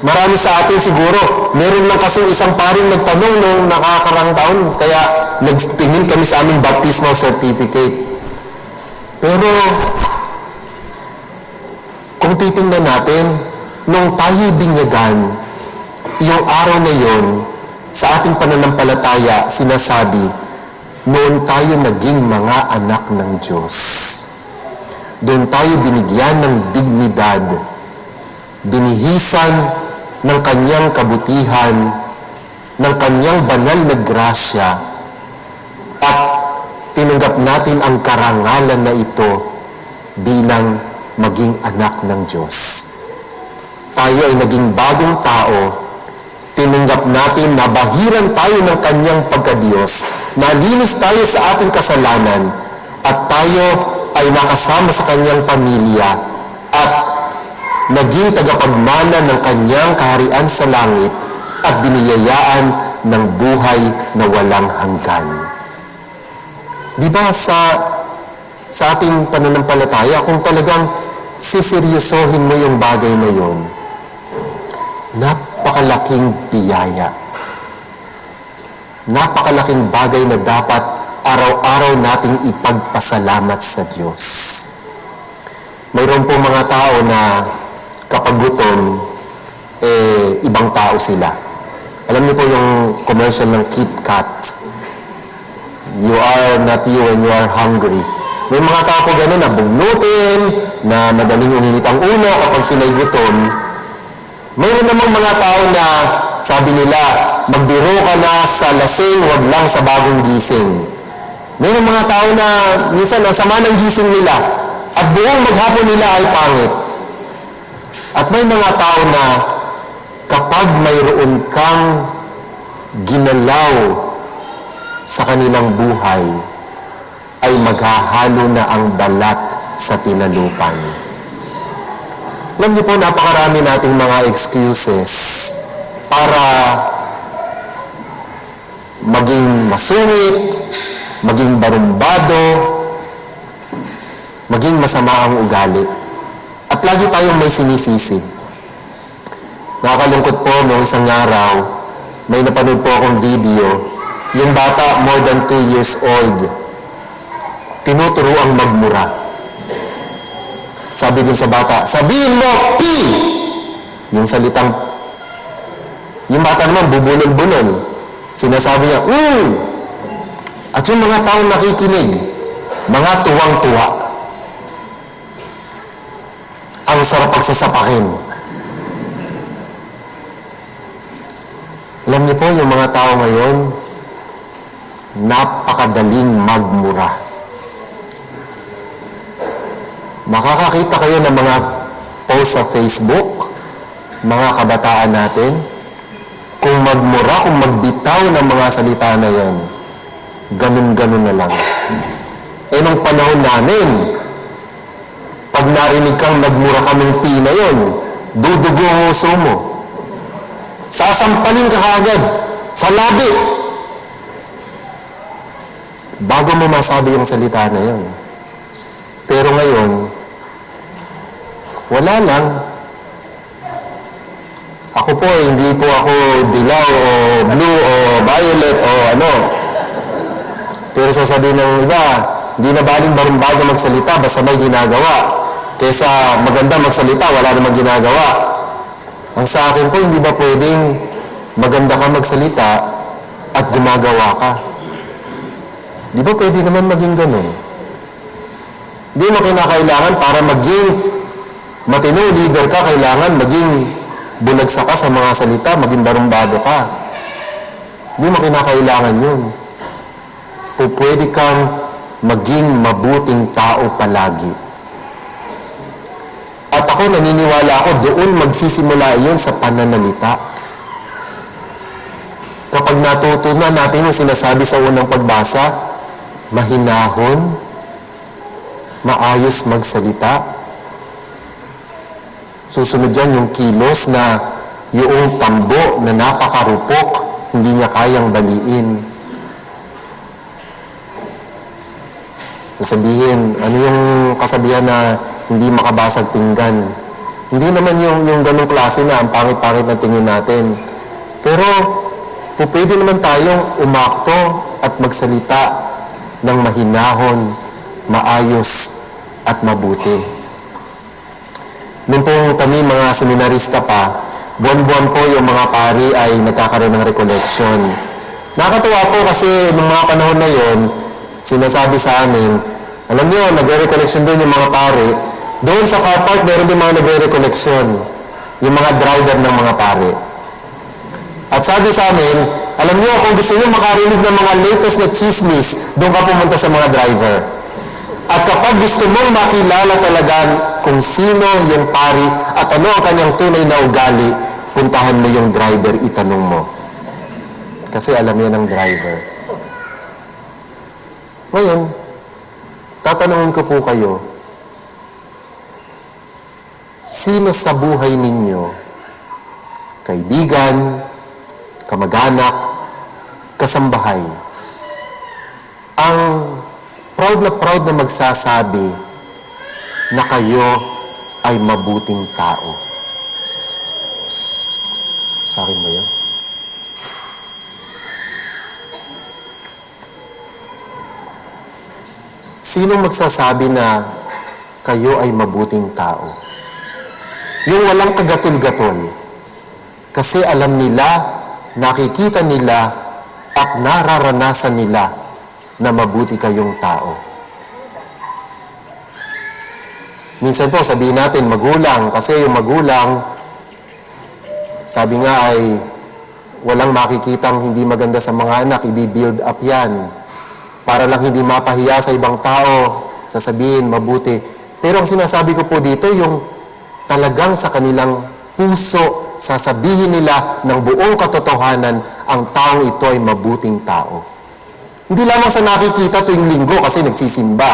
marami sa atin siguro, meron lang kasing isang paring nagtanong nung nakakarang taon, kaya nagtingin kami sa aming baptismal certificate. Pero, kung titingnan natin, nung tayo binyagan, yung araw na yon, sa ating pananampalataya, sinasabi, noon tayo naging mga anak ng Diyos. Doon tayo binigyan ng dignidad, binihisan ng kanyang kabutihan, ng kanyang banal na grasya, at tinanggap natin ang karangalan na ito bilang maging anak ng Diyos. Tayo ay naging bagong tao, tinanggap natin na bahiran tayo ng kanyang pagkadiyos, nalinis tayo sa ating kasalanan, at tayo ay nakasama sa kanyang pamilya, at naging tagapagmana ng kanyang kaharian sa langit, at biniyayaan ng buhay na walang hanggan. Di ba sa ating pananampalataya, kung talagang siseryosohin mo yung bagay na yon, napakalaking biyaya. Napakalaking bagay na dapat araw-araw nating ipagpasalamat sa Diyos. Mayroon po mga tao na kapag gutom, ibang tao sila. Alam niyo po yung commercial ng KitKat. You are not you when you are hungry. May mga tao po gano'n na bugnutin, na madaling uminit ang ulo kapag sila'y gutom. Mayroon namang mga tao na sabi nila, magbiro ka na sa lasing, wag lang sa bagong gising. Mayroon mga tao na minsan ang sama ng gising nila at buong maghapon nila ay pangit. At may mga tao na kapag mayroon kang ginalaw sa kanilang buhay, ay maghahalo na ang balat sa tinalupan. Alam niyo po, napakarami nating mga excuses para maging masungit, maging barumbado, maging masama ang ugali. At lagi tayong may sinisisi. Nakakalungkot po, noong isang araw, may napanood po akong video, yung bata, more than 2 years old, tinuturo ang magmura. Sabi dun sa bata, sabihin mo, P! Yung salitang, yung bata naman, bubulol-bulol. Sinasabi niya, At yung mga taong nakikinig, mga tuwang-tuwa. Ang sarap pagsasapakin. Alam niyo po, yung mga tao ngayon, napakadaling magmura. Makakakita kayo ng mga post sa Facebook, mga kabataan natin, kung magmura, kung magbitaw ng mga salita na yan, ganun-ganun na lang. Nung panahon namin, pag narinig kang magmura kaming P na yun, dudugo ang uso mo. Sasampalin ka kaagad sa labi. bago mo masabi yung salita na yun. Pero ngayon, wala lang. Ako po, hindi po ako dilaw o blue o violet o ano. Pero sasabihin ng iba, hindi na baling barumbago magsalita basta may ginagawa. Kesa maganda magsalita, wala namang ginagawa. Ang sa akin po, hindi ba pwedeng maganda ka magsalita at gumagawa ka? Di ba pwede naman maging ganun? Hindi mo kinakailangan para maging matinong leader ka, kailangan maging bulagsa ka sa mga salita, maging barumbado ka. Hindi mo kinakailangan yun. Pwede kang maging mabuting tao palagi. At ako, naniniwala ako, doon magsisimula yun sa pananalita. Kapag natutunan natin yung sinasabi sa unang pagbasa, mahinahon, maayos magsalita. Susunod dyan yung kilos na yung tambo na napakarupok, hindi niya kayang baliin. Sabihin, ano yung kasabihan na hindi makabasag pinggan? Hindi naman yung ganong klase na ang pangit-pangit na tingin natin. Pero, pwede naman tayong umakto at magsalita ng mahinahon, maayos, at mabuti. Noon pong kami mga seminarista pa, buwan-buwan po yung mga pari ay nagkakaroon ng recollection. Nakakatuwa po kasi nung mga panahon na yon, sinasabi sa amin, alam niyo, nagre-recollection doon yung mga pari. Doon sa car park, meron din mga nagre-recollection. Yung mga driver ng mga pari. At sabi sa amin, alam niyo, kung gusto niyo makarinig ng mga latest na chismis, doon ka pumunta sa mga driver. At kapag gusto mong makilala talaga kung sino yung pari at ano ang kanyang tunay na ugali, puntahan mo yung driver, itanong mo. Kasi alam yan ng driver. Ngayon, tatanungin ko po kayo, sino sa buhay ninyo, kaibigan, kamag-anak, kasambahay, ang proud na magsasabi na kayo ay mabuting tao? Sa akin ba yun? Sinong magsasabi na kayo ay mabuting tao? Yung walang kagatol-gatol. Kasi alam nila, nakikita nila, at nararanasan nila na mabuti kayong tao. Minsan po, sabihin natin, magulang. Kasi yung magulang, sabi nga ay, walang makikitang hindi maganda sa mga anak, i-build up yan. Para lang hindi mapahiya sa ibang tao, sasabihin, mabuti. Pero ang sinasabi ko po dito, yung talagang sa kanilang puso, sasabihin nila ng buong katotohanan, ang taong ito ay mabuting tao. Hindi lamang sa nakikita tuwing linggo kasi nagsisimba.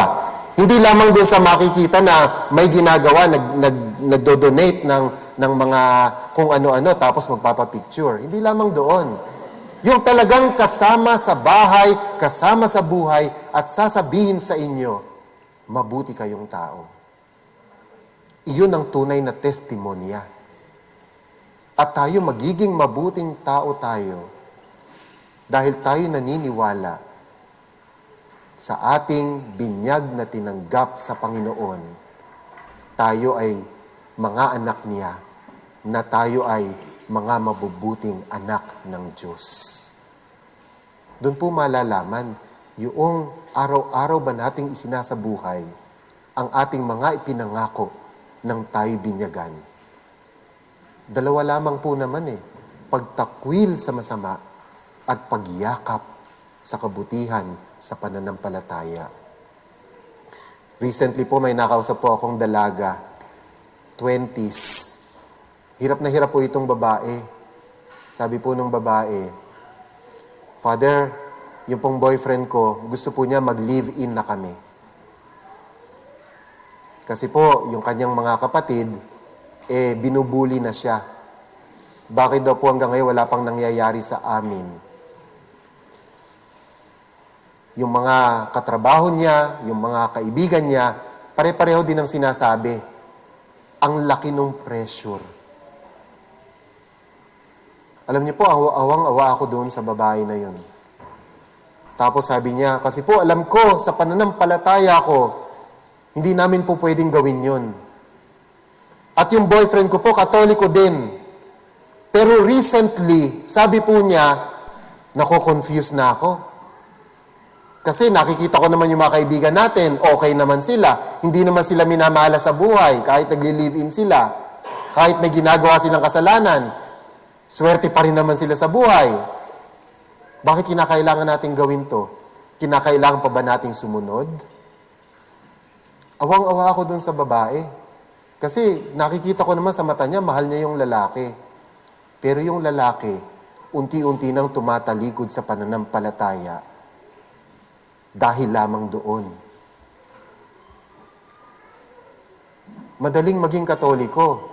Hindi lamang doon sa makikita na may ginagawa, nagdo-donate ng mga kung ano-ano tapos magpapapicture. Hindi lamang doon. Yung talagang kasama sa bahay, kasama sa buhay, at sasabihin sa inyo, mabuti kayong tao. Iyon ang tunay na testimonya. At tayo magiging mabuting tao tayo dahil tayo naniniwala sa ating binyag na tinanggap sa Panginoon. Tayo ay mga anak niya, na tayo ay mga mabubuting anak ng Diyos. Doon po malalaman yung araw-araw ba nating isinasabuhay ang ating mga ipinangako ng tayo binyagan. Dalawa lamang po naman pagtakwil sa masama at pagyakap sa kabutihan sa pananampalataya. Recently po may nakausap po akong dalaga, 20s. Hirap na hirap po itong babae. Sabi po nung babae, Father, yung pong boyfriend ko, gusto po niya mag-live-in na kami. Kasi po, yung kanyang mga kapatid, binubuli na siya. Bakit daw po hanggang ngayon wala pang nangyayari sa amin? Yung mga katrabaho niya, yung mga kaibigan niya, pare-pareho din ang sinasabi. Ang laki ng pressure. Alam niyo po, awang-awa ako doon sa babae na yun. Tapos sabi niya, kasi po alam ko, sa pananampalataya ko, hindi namin po pwedeng gawin yun. At yung boyfriend ko po, Katoliko din. Pero recently, sabi po niya, nako-confuse na ako. Kasi nakikita ko naman yung mga kaibigan natin, okay naman sila. Hindi naman sila minamahala sa buhay, kahit nagli-live-in sila. Kahit may ginagawa silang kasalanan, swerte pa rin naman sila sa buhay. Bakit kinakailangan natin gawin to? Kinakailangan pa ba nating sumunod? Awang-awa ako dun sa babae. Kasi nakikita ko naman sa mata niya, mahal niya yung lalaki. Pero yung lalaki, unti-unti nang tumatalikod sa pananampalataya dahil lamang doon. Madaling maging Katoliko.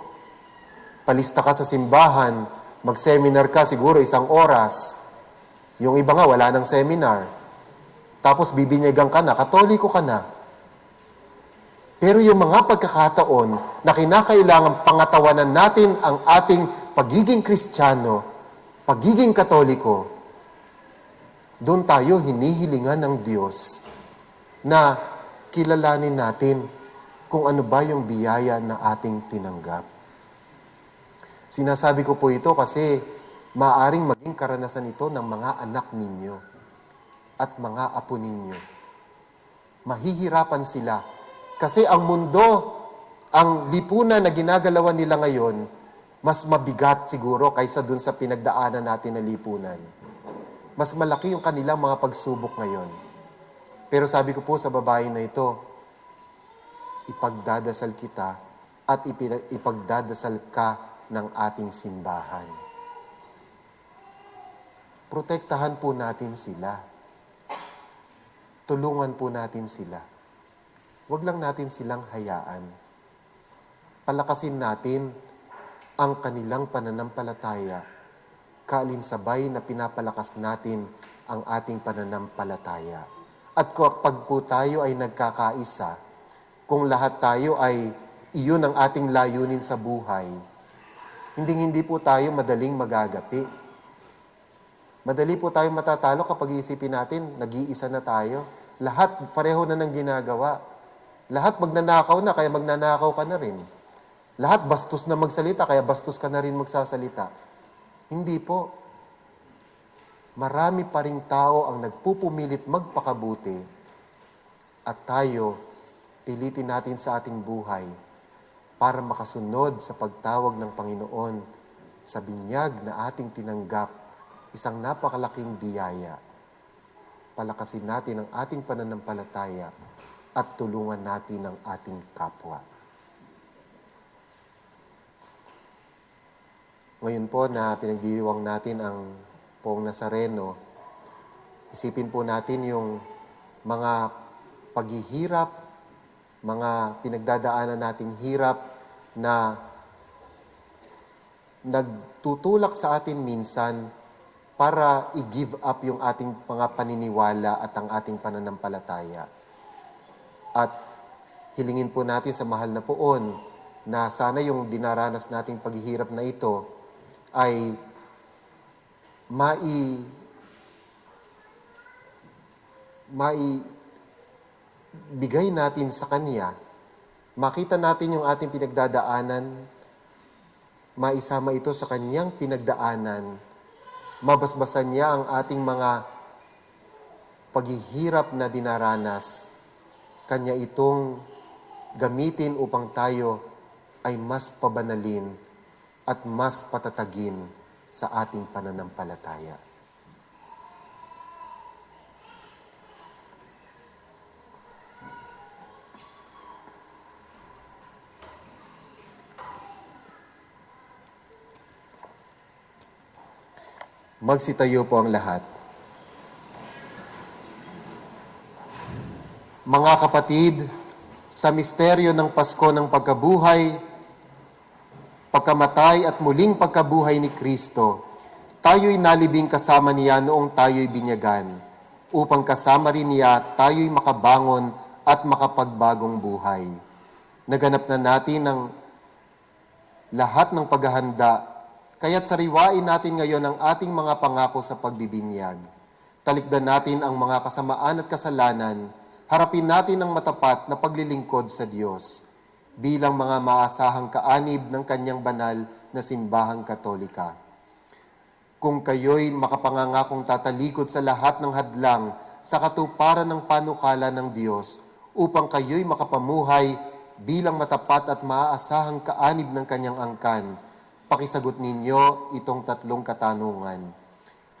Palista ka sa simbahan, mag-seminar ka siguro 1 oras. Yung iba nga, wala ng seminar. Tapos bibinyagan ka na, Katoliko ka na. Pero yung mga pagkakataon na kinakailangan pangatawanan natin ang ating pagiging Kristiyano, pagiging Katoliko, doon tayo hinihilingan ng Diyos na kilalanin natin kung ano ba yung biyaya na ating tinanggap. Sinasabi ko po ito kasi maaring maging karanasan ito ng mga anak ninyo at mga apo ninyo. Mahihirapan sila kasi ang mundo, ang lipunan na ginagalawan nila ngayon, mas mabigat siguro kaysa dun sa pinagdaanan natin na lipunan. Mas malaki yung kanilang mga pagsubok ngayon. Pero sabi ko po sa babae na ito, ipagdadasal kita at ipagdadasal ka ng ating simbahan. Protektahan po natin sila. Tulungan po natin sila. Huwag lang natin silang hayaan. Palakasin natin ang kanilang pananampalataya, kaalinsabay na pinapalakas natin ang ating pananampalataya. At kapag po tayo ay nagkakaisa, kung lahat tayo ay iyon ang ating layunin sa buhay, hindi po tayo madaling magagapi. Madali po tayo matatalo kapag iisipin natin, nag-iisa na tayo. Lahat pareho na ng ginagawa. Lahat magnanakaw na, kaya magnanakaw ka na rin. Lahat bastos na magsalita, kaya bastos ka na rin magsasalita. Hindi po. Marami pa ring tao ang nagpupumilit magpakabuti at tayo, pilitin natin sa ating buhay para makasunod sa pagtawag ng Panginoon sa binyag na ating tinanggap, isang napakalaking biyaya. Palakasin natin ang ating pananampalataya at tulungan natin ang ating kapwa. Ngayon po na pinagdiriwang natin ang Poong Nazareno, isipin po natin yung mga paghihirap, mga pinagdadaanan nating hirap na nagtutulak sa atin minsan para i-give up yung ating mga paniniwala at ang ating pananampalataya. At hilingin po natin sa mahal na Poon na sana yung dinaranas nating paghihirap na ito ay maibigay natin sa Kanya, makita natin yung ating pinagdadaanan, maisama ito sa Kanyang pinagdaanan, mabasbasan niya ang ating mga paghihirap na dinaranas, Kanya itong gamitin upang tayo ay mas pabanalin at mas patatagin sa ating pananampalataya. Magsitayo po ang lahat. Mga kapatid, sa misteryo ng Pasko ng pagkabuhay, pagkamatay at muling pagkabuhay ni Kristo, tayo'y nalibing kasama niya noong tayo'y binyagan. upang kasama rin niya tayo'y makabangon at makapagbagong buhay. Naganap na natin ang lahat ng paghahanda, kaya't sariwain natin ngayon ang ating mga pangako sa pagbibinyag. Talikdan natin ang mga kasamaan at kasalanan, harapin natin ang matapat na paglilingkod sa Diyos bilang mga maasahang kaanib ng kanyang banal na simbahang Katolika. Kung kayo'y makapangangakong tatalikod sa lahat ng hadlang sa katuparan ng panukala ng Diyos upang kayo'y makapamuhay bilang matapat at maaasahang kaanib ng kanyang angkan, pakisagot ninyo itong 3 katanungan.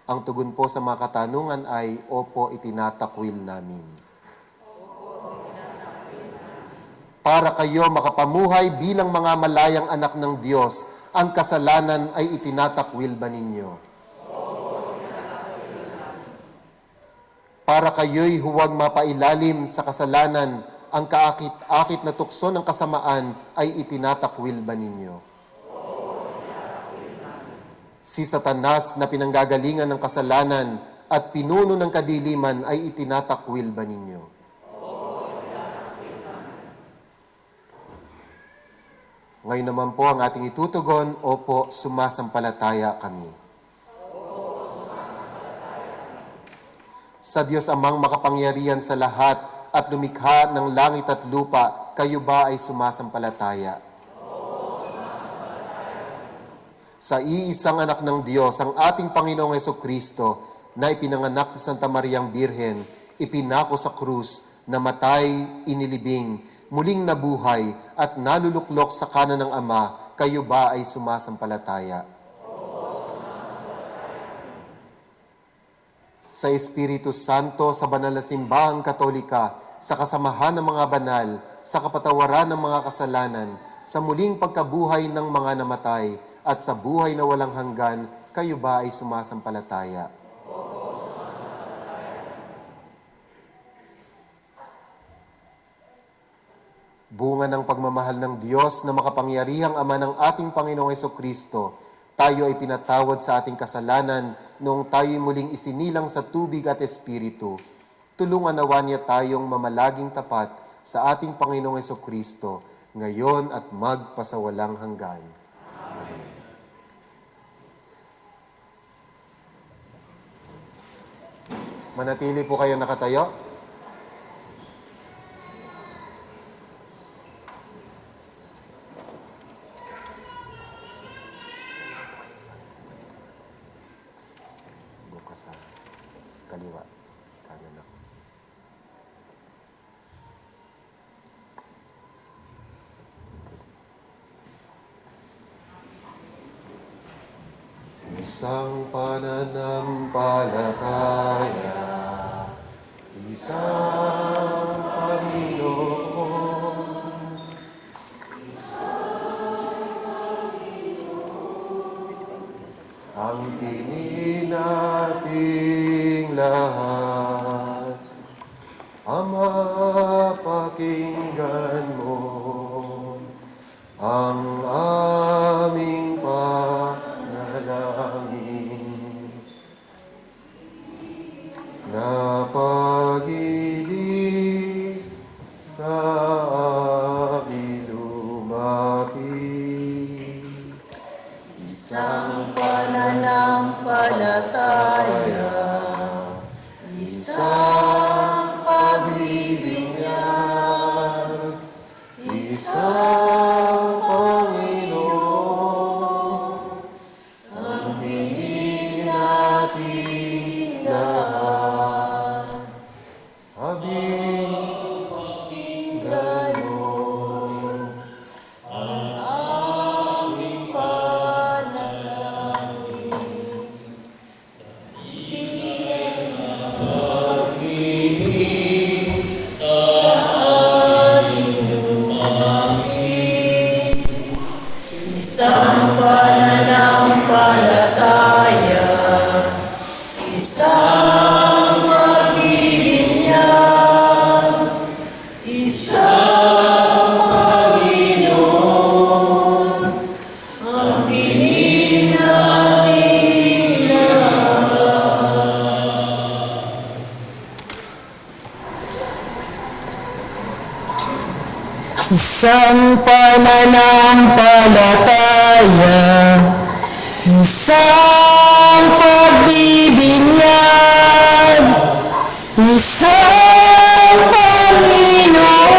Ang tugon po sa mga katanungan ay, Opo, itinatakwil namin. Para kayo makapamuhay bilang mga malayang anak ng Diyos, ang kasalanan ay itinatakwil ba ninyo? Para kayo'y huwag mapailalim sa kasalanan, ang kaakit-akit na tukso ng kasamaan ay itinatakwil ba ninyo? Si Satanas na pinanggagalingan ng kasalanan at pinuno ng kadiliman ay itinatakwil ba ninyo? Ngayon naman po ang ating itutugon, Opo, sumasampalataya kami. Sa Diyos Amang makapangyarihan sa lahat at lumikha ng langit at lupa, kayo ba ay sumasampalataya? Sa iisang anak ng Diyos, ang ating Panginoong Hesukristo, na ipinanganak ni Santa Mariang Birhen, ipinako sa krus, namatay, inilibing, muling nabuhay, at naluluklok sa kanan ng Ama, kayo ba ay sumasampalataya? Sa Espiritu Santo, sa banal na simbahang Katolika, sa kasamahan ng mga banal, sa kapatawaran ng mga kasalanan, sa muling pagkabuhay ng mga namatay, at sa buhay na walang hanggan, kayo ba ay sumasampalataya? Bunga ng pagmamahal ng Diyos na makapangyarihang Ama ng ating Panginoong Hesukristo, tayo ay pinatawad sa ating kasalanan noong tayo'y muling isinilang sa tubig at Espiritu. Tulungan nawa niya tayong mamalaging tapat sa ating Panginoong Hesukristo, ngayon at magpasawalang hanggan. Amen. Manatili po kayo nakatayo. Sa kaliwa, kanan ako. Isang pananampalataya, isang Panginoon, ang nating lahat. Ama, pakinggan mo ang aming panalangin na pag-ibig sa amin lumapit. Isang pananampalataya, isang pagbibinyag, isang Panginoon, ang hingin natin lahat. Habing pakinggan mo ang aming panalangin. Sa amin lumapit. isang pananampalataya, isang pagbibinyag, isang Panginoon,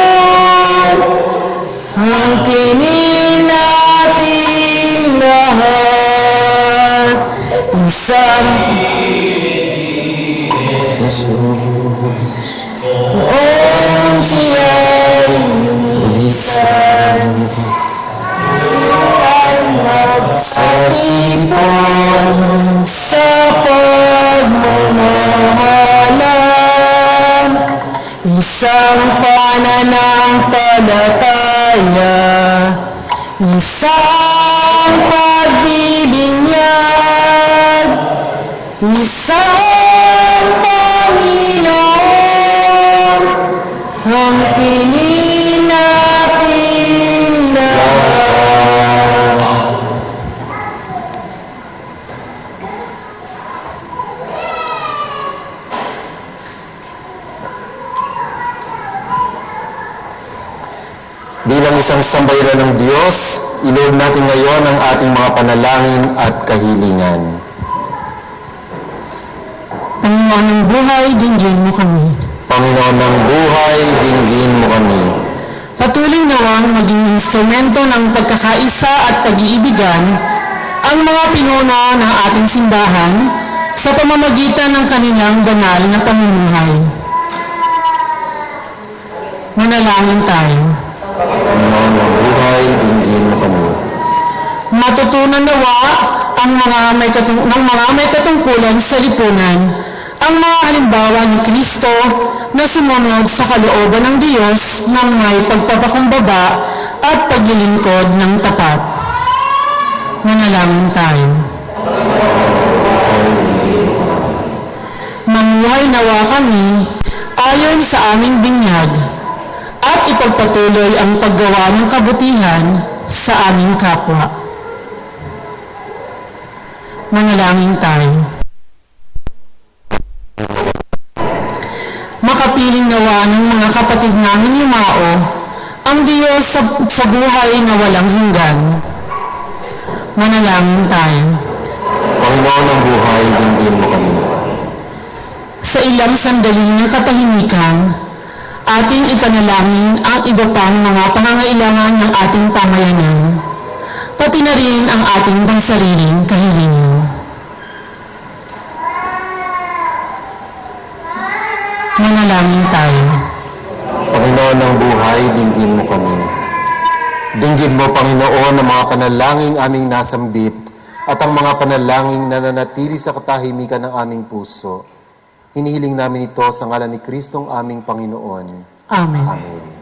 ang kinin nating lahat, isang noon siya'y lumisan, siya'y magpatipon sa pagmamahalan, isang pananampalataya, isang pagbibinyag, isang Panginoon, ang kinin nating lahat. Bilang isang sambayanan ng Diyos, iloob natin ngayon ang ating mga panalangin at kahilingan. Panginoon ng buhay, dinggin mo kami. Panginoon ng buhay, dinggin mo kami. Patuloy nawang maging instrumento ng pagkakaisa at pag-iibigan ang mga pinuna ng ating simbahan sa pamamagitan ng kanilang banal na pamumuhay. Manalangin tayo. Panginoon ng buhay, dinggin mo kami. Matutunan nawa ang mga may katungkulan sa lipunan ang mga halimbawa ni Kristo na sumunod sa kalooban ng Diyos ng may pagpapakumbaba at paglilingkod ng tapat. Manalangin tayo. Mamuhay nawa kami ayon sa aming binyag at ipagpatuloy ang paggawa ng kabutihan sa aming kapwa. Manalangin tayo. Makapiling nawa ng mga kapatid namin yumao ang Diyos sa buhay na walang hanggan. Manalangin tayo. Panginoon ng buhay, dinggin mo kami. Sa ilang sandali ng katahimikan, ating ipanalangin ang iba pang mga pangangailangan ng ating pamayanan, pati na rin ang ating pansariling kahilingan. Manalangin tayo. Panginoon ng buhay, dinggin mo kami. Dinggin mo, Panginoon, ang mga panalangin aming nasambit at ang mga panalangin na nanatili sa katahimikan ng aming puso. Hinihiling namin ito sa ngalan ni Kristong aming Panginoon. Amen. Amen.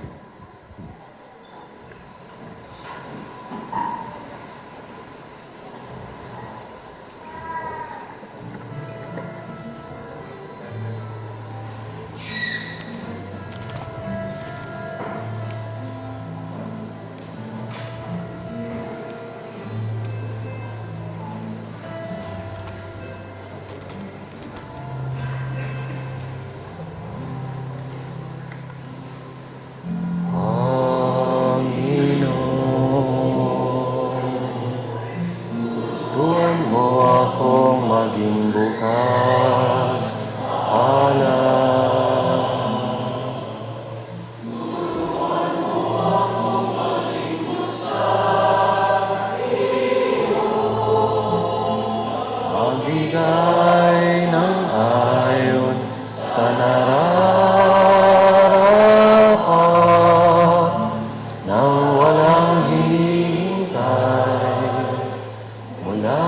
Turuan mo akong maging bukas, magbigay ng ayon sa nararapat nang walang hinihintay mula.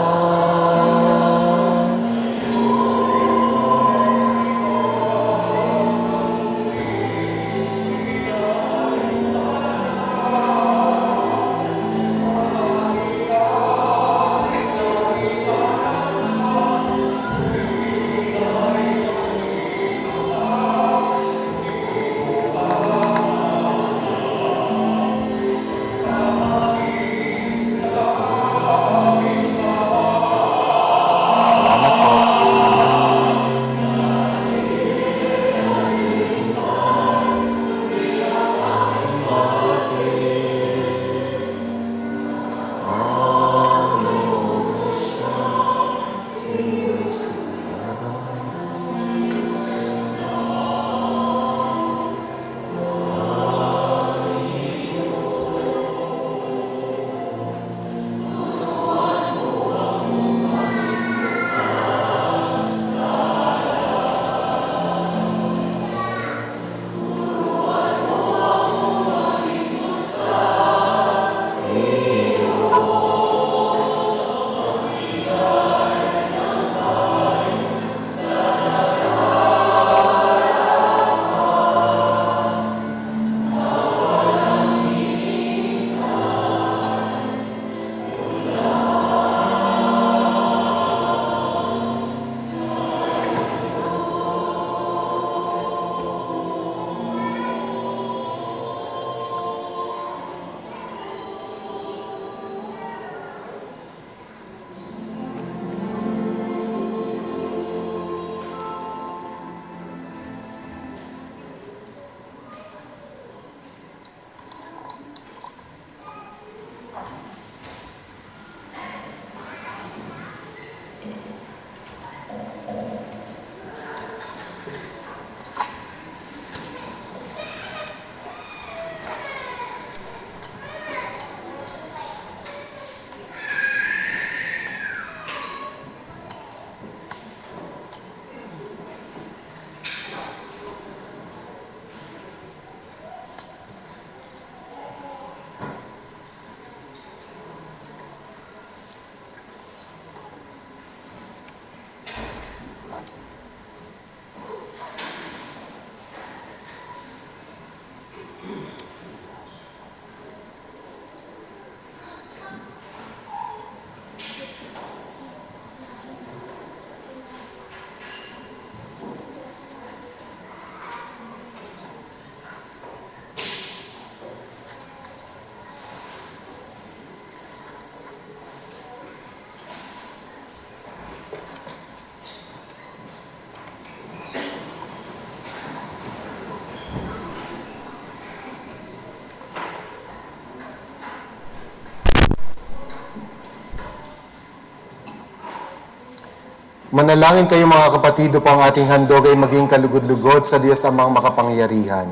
Manalangin kayo mga kapatid upang ating handog ay maging kalugod-lugod sa Diyos Amang makapangyarihan.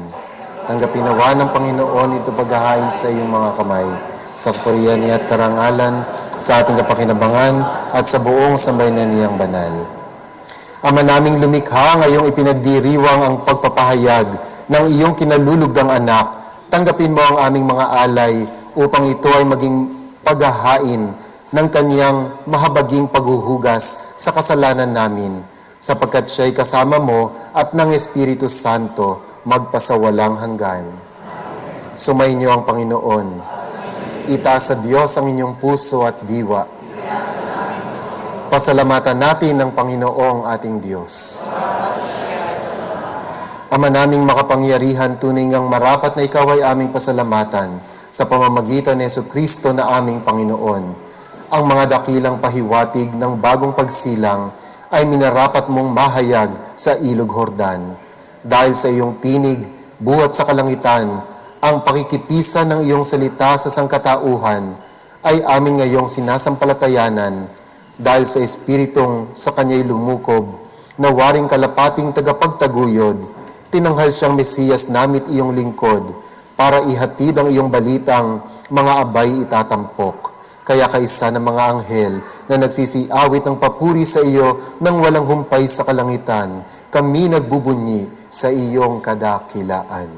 Tanggapin nawa ng Panginoon ito paghahain sa iyong mga kamay, sa kapurihan niya at karangalan, sa ating kapakinabangan at sa buong sambayanan niyang banal. Ama naming lumikha, ngayong ipinagdiriwang ang pagpapahayag ng iyong kinalulugdang anak, tanggapin mo ang aming mga alay upang ito ay maging paghahain ng kanyang mahabaging paghuhugas sa kasalanan namin, sapagkat siya'y kasama mo at ng Espiritu Santo magpasawalang hanggan. Sumainyo ang Panginoon. Itaas sa Diyos ang inyong puso at diwa. Pasalamatan natin ng Panginoong ating Diyos. Ama naming makapangyarihan, tunay ngang marapat na ikaw ay aming pasalamatan sa pamamagitan ni Jesucristo na aming Panginoon. Ang mga dakilang pahiwatig ng bagong pagsilang ay minarapat mong mahayag sa Ilog Jordan. Dahil sa iyong tinig, buhat sa kalangitan, ang pakikipisa ng iyong salita sa sangkatauhan ay amin ngayong sinasampalatayanan dahil sa Espiritong sa kanya'y lumukob, na waring kalapating tagapagtaguyod, tinanghal siyang Mesiyas namit iyong lingkod para ihatid ang iyong balitang mga abay itatampok. Kaya kaisa ng mga anghel na nagsisiawit ng papuri sa iyo nang walang humpay sa kalangitan, kami nagbubunyi sa iyong kadakilaan.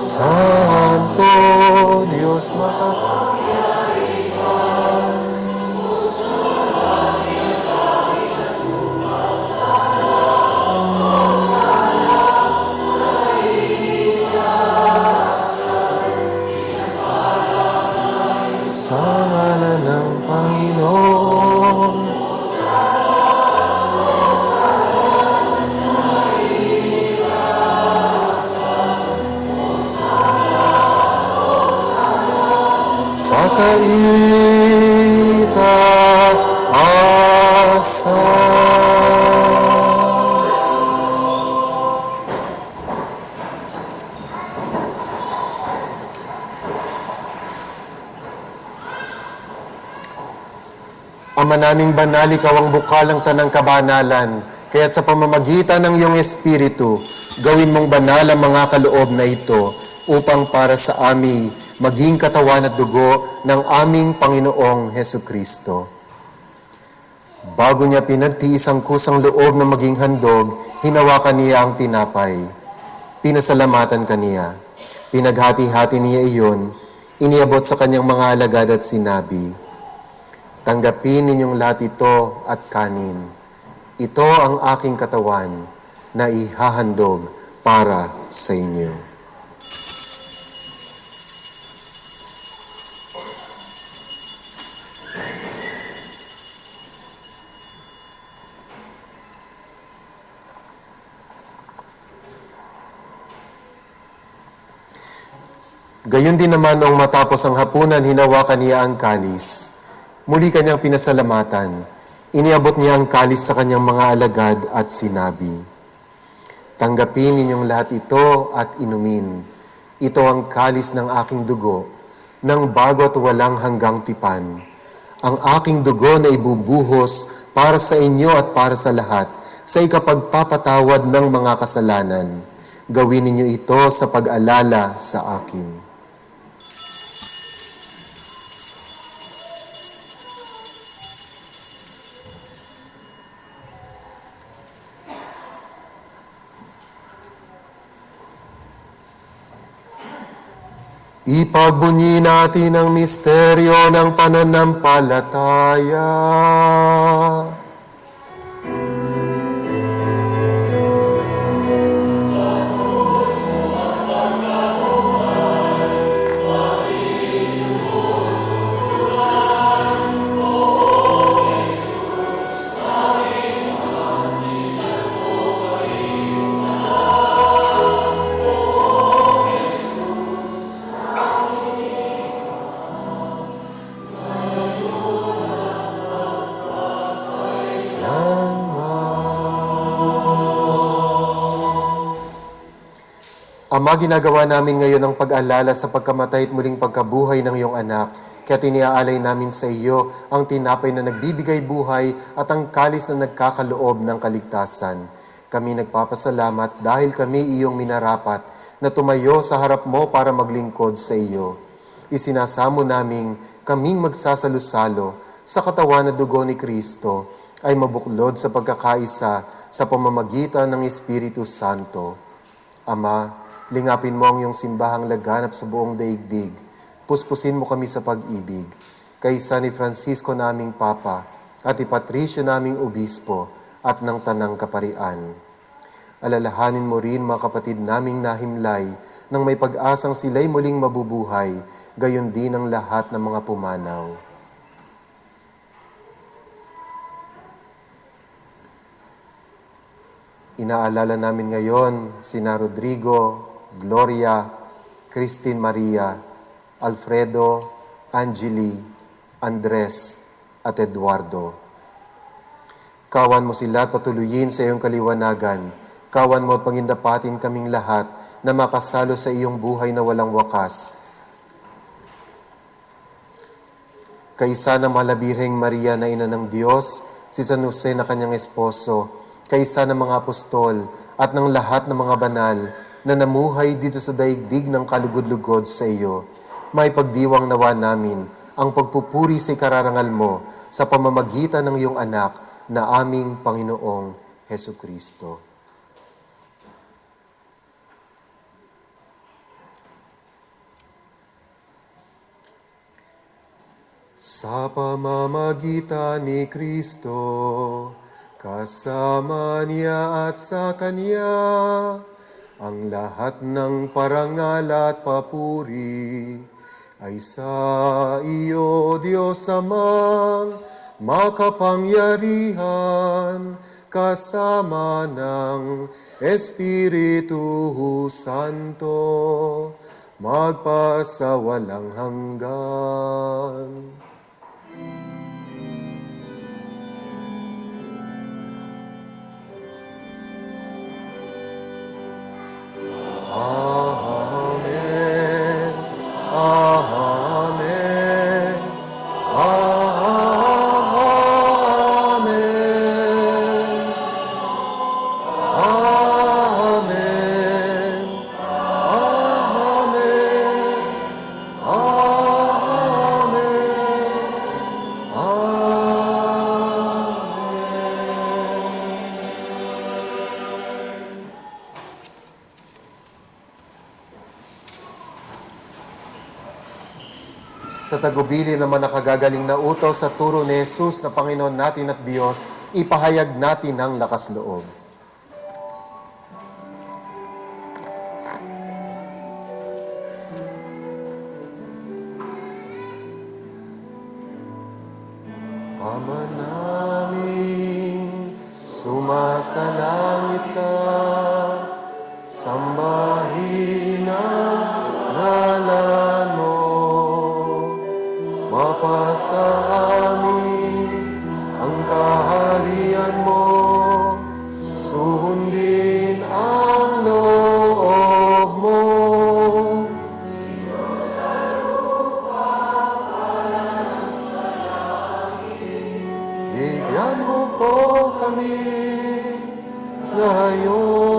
Santo, Santo, Diyos makapangyarihan, sa ngalan ng Panginoon. Sa kaitaasan. Ama naming banal, ikaw ang bukalang tanang kabanalan, kaya't sa pamamagitan ng iyong Espiritu, gawin mong banal ang mga kaloob na ito, upang para sa amin maging katawan at dugo ng aming Panginoong Hesukristo. Bago niya pinagtiis ang kusang loob na maging handog, hinawakan niya ang tinapay. Pinasalamatan kaniya. Pinaghati-hati niya iyon, iniabot sa kanyang mga alagad at sinabi, "Tanggapin ninyong lahat ito at kanin. Ito ang aking katawan na ihahandog para sa inyo." Gayon din naman noong matapos ang hapunan, hinawakan niya ang kalis. Muli kanyang pinasalamatan. Iniabot niya ang kalis sa kanyang mga alagad at sinabi, "Tanggapin ninyong lahat ito at inumin. Ito ang kalis ng aking dugo, ng bago at walang hanggang tipan. Ang aking dugo na ibubuhos para sa inyo at para sa lahat, sa ikapagpapatawad ng mga kasalanan. Gawin ninyo ito sa pag-alala sa akin." Ipagbunyi natin ang misteryo ng pananampalataya. Ama, ginagawa namin ngayon ang pag-alala sa pagkamatay at muling pagkabuhay ng iyong anak. Kaya tiniaalay namin sa iyo ang tinapay na nagbibigay buhay at ang kalis na nagkakaloob ng kaligtasan. Kami nagpapasalamat dahil kami iyong minarapat na tumayo sa harap mo para maglingkod sa iyo. Isinasamo naming kaming magsasalo-salo sa katawan na dugo ni Kristo ay mabuklod sa pagkakaisa sa pamamagitan ng Espiritu Santo. Ama, lingapin mo ang iyong simbahang laganap sa buong daigdig. Puspusin mo kami sa pag-ibig. Kay San Francisco naming Papa at Patricio naming Obispo at ng Tanang Kaparian. Alalahanin mo rin mga kapatid naming nahimlay nang may pag-asang sila'y muling mabubuhay, gayon din ang lahat ng mga pumanaw. Inaalala namin ngayon sina Rodrigo, Gloria, Christine Maria, Alfredo, Angeli, Andres, at Eduardo. Kawan mo sila at patuloyin sa iyong kaliwanagan. Kawan mo at pangindapatin kaming lahat na makasalo sa iyong buhay na walang wakas. Kaisa ng Malabirheng Maria na Ina ng Diyos, si San Jose na kanyang esposo, kaisa ng mga apostol at ng lahat ng mga banal na namuhay dito sa daigdig ng kalugod-lugod sa iyo. May pagdiwang nawa namin ang pagpupuri sa ikararangal mo sa pamamagitan ng iyong anak na aming Panginoong Hesus Kristo. Sa pamamagitan ni Kristo, kasama niya at sa Kanya, ang lahat ng parangal at papuri ay sa iyo, Diyos Amang makapangyarihan, kasama ng Espiritu Santo, magpasawalang hanggan. Amen. Amen. Amen. Amen. Amen. Sa tagubili naman nakagagaling na utos sa turo ni Jesus na Panginoon natin at Diyos, ipahayag natin ang lakas loob. Ama namin, sumasalangit ka, sambahin ang ngalan mo. Mapasa amin ang kaharian mo, sundin ang loob mo. Bigyan mo po kami ngayon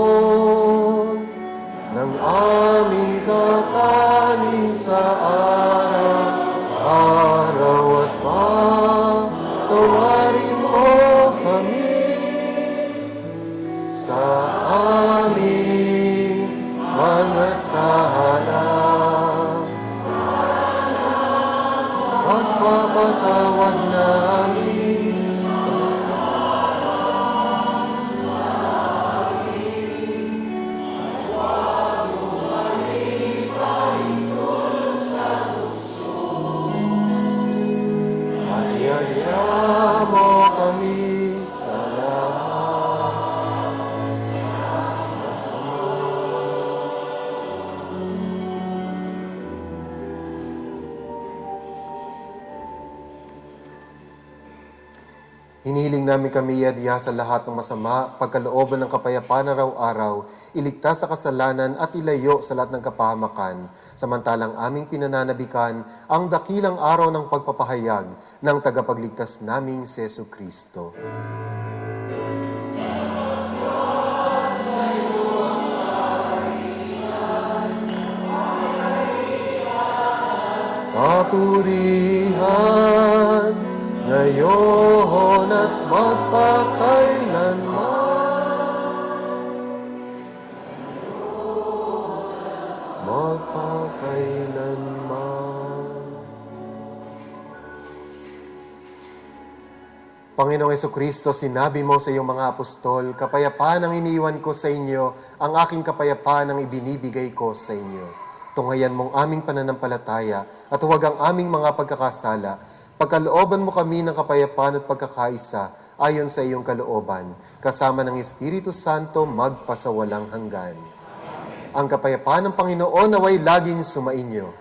ng aming kakanin sa araw at patawarin mo kami sa aming mga sala at papatawad namin sa Hadiah mo kami sa lahat ng masama. Hinihiling namin kami iadya sa lahat ng masama, pagkalooban ng kapayapaan araw-araw, iligtas sa kasalanan at ilayo sa lahat ng kapahamakan, samantalang aming pinananabikan ang dakilang araw ng pagpapahayag ng tagapagligtas naming si Jesucristo. Kapurihan ngayon at magpakailanman. Panginoong Jesucristo, sinabi mo sa iyong mga apostol, kapayapaan ang iniiwan ko sa inyo, ang aking kapayapaan ang ibinibigay ko sa inyo. Tunghayan mong aming pananampalataya at huwag ang aming mga pagkakasala. Pagkalooban mo kami ng kapayapaan at pagkakaisa ayon sa iyong kalooban, kasama ng Espiritu Santo magpasawalang hanggan. Ang kapayapaan ng Panginoon naway laging sumainyo.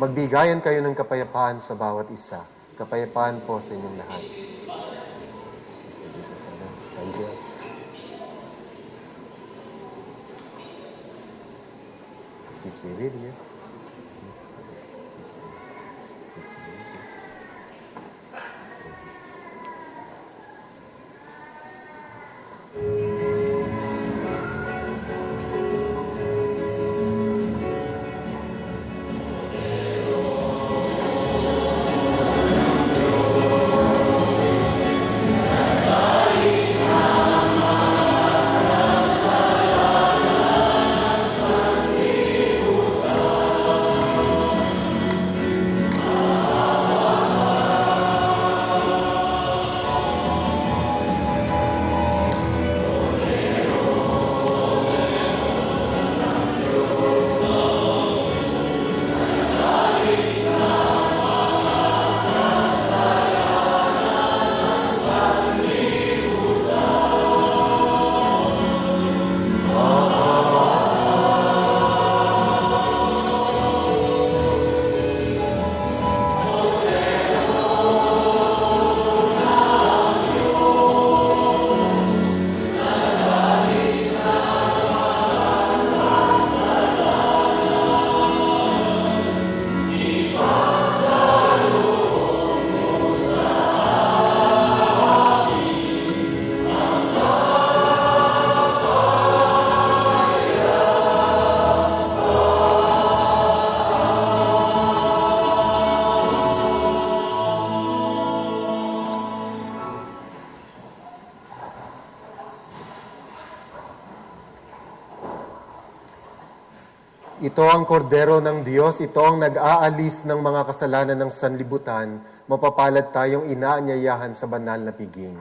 Magbigayan kayo ng kapayapaan sa bawat isa. Kapayapaan po sa inyong lahat. Thank you. Peace be with you. Peace be with you. Peace be with you. Peace be with you. Peace be with you. Ito ang kordero ng Diyos, ito ang nag-aalis ng mga kasalanan ng sanlibutan, mapapalad tayong inaanyayahan sa banal na piging.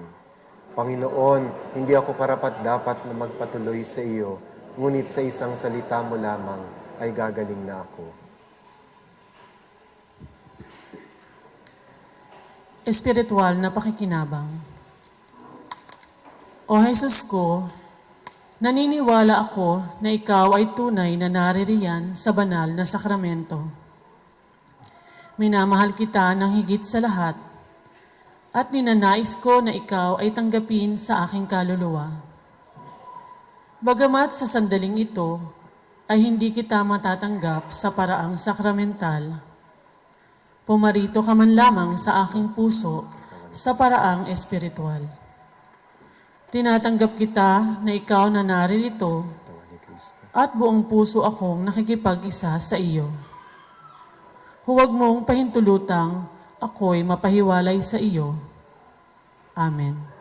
Panginoon, hindi ako karapat-dapat na magpatuloy sa iyo, ngunit sa isang salita mo lamang ay gagaling na ako. Espiritual na pakikinabang. O Jesus ko, naniniwala ako na ikaw ay tunay na naririyan sa banal na sakramento. Minamahal kita ng higit sa lahat at ninanais ko na ikaw ay tanggapin sa aking kaluluwa. Bagamat sa sandaling ito ay hindi kita matatanggap sa paraang sakramental, pumarito ka man lamang sa aking puso sa paraang espiritual. Tinatanggap kita na ikaw na naririto at buong puso akong nakikipag-isa sa iyo. Huwag mong pahintulutang ako'y mapahiwalay sa iyo. Amen.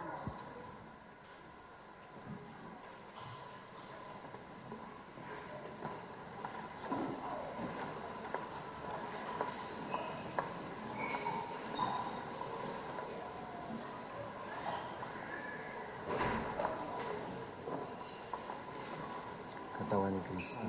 Katawan ni Kristo.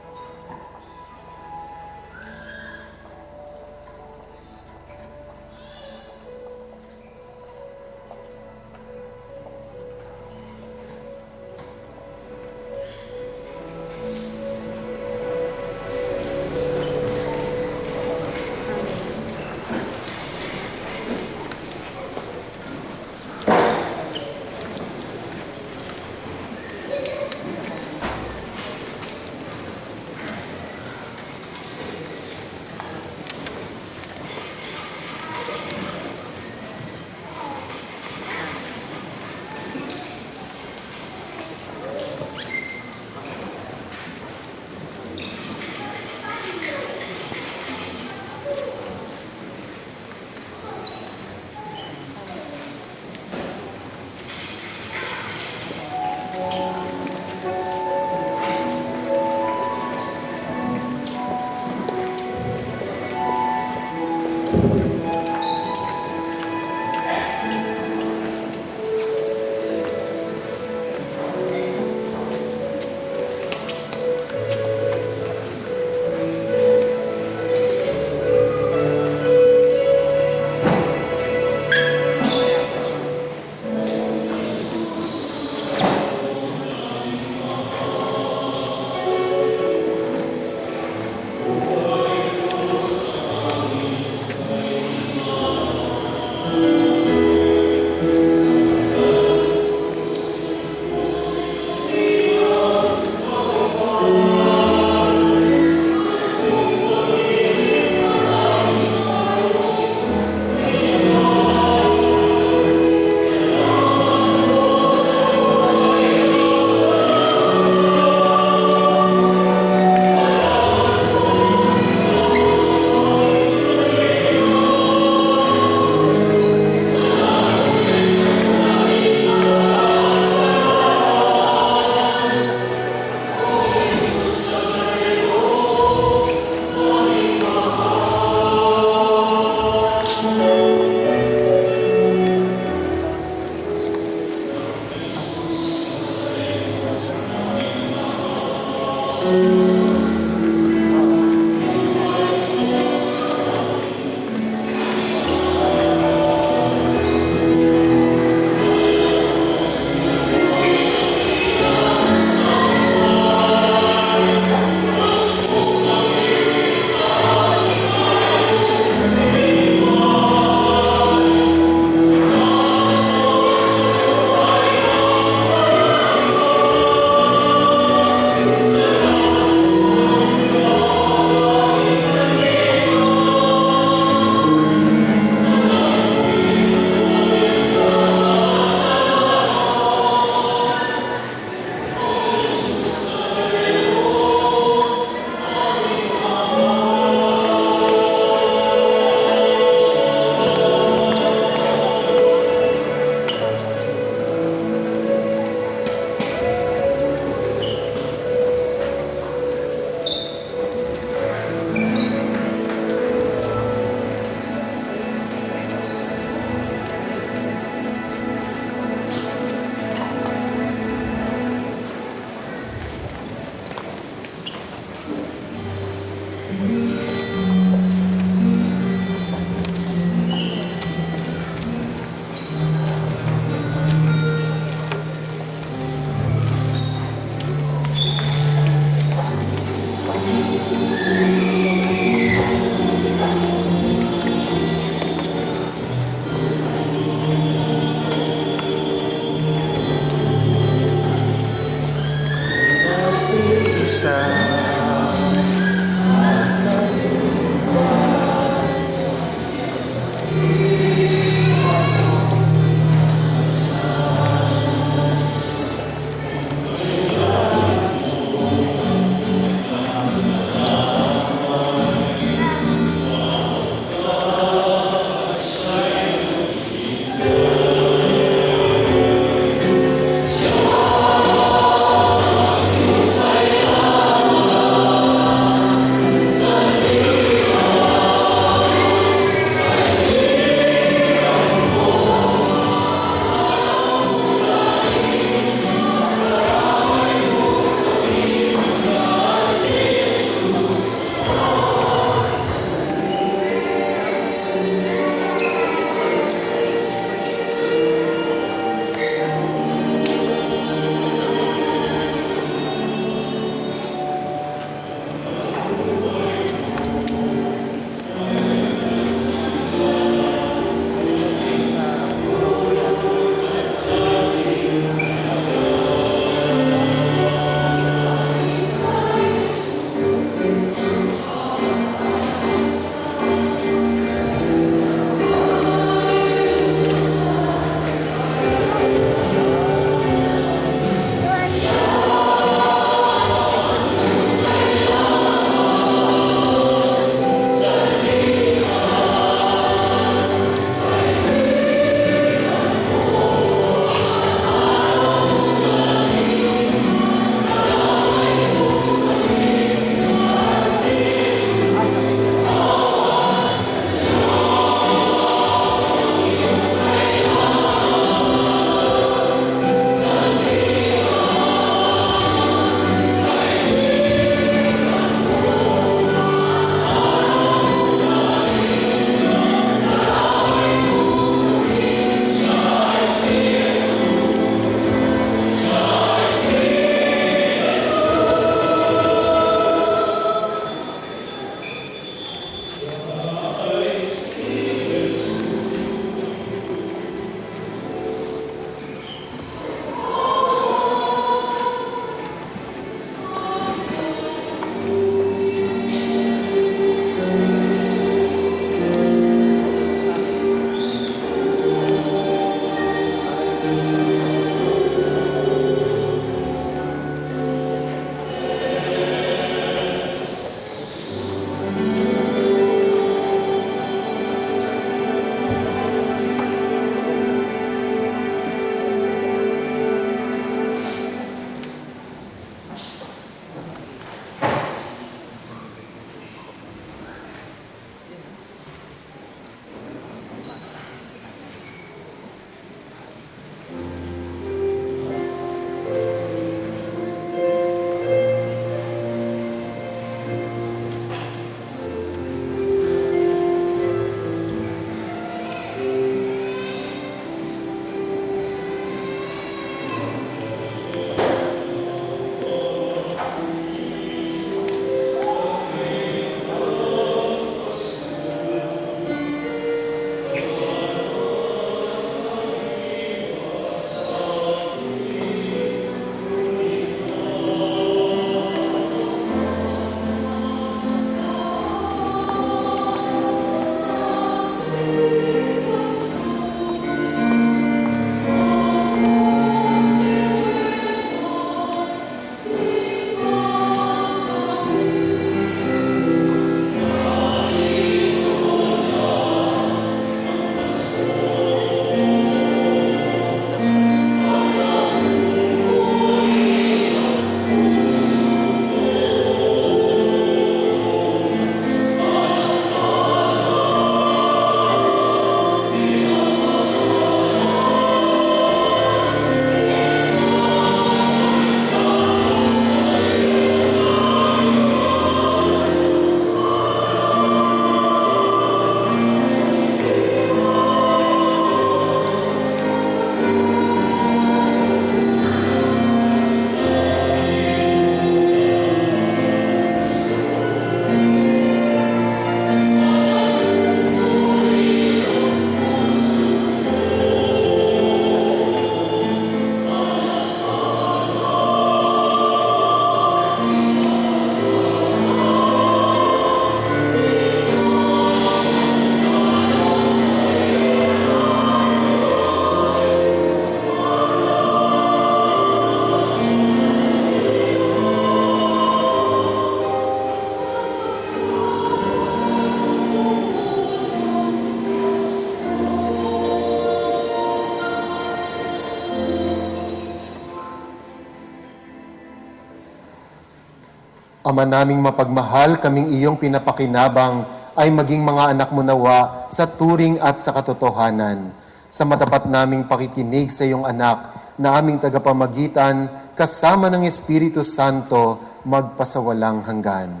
Ama naming mapagmahal, kaming iyong pinapakinabang ay maging mga anak mo nawa sa turing at sa katotohanan. Sa matapat naming pakikinig sa iyong anak na aming tagapamagitan, kasama ng Espiritu Santo, magpasawalang hanggan.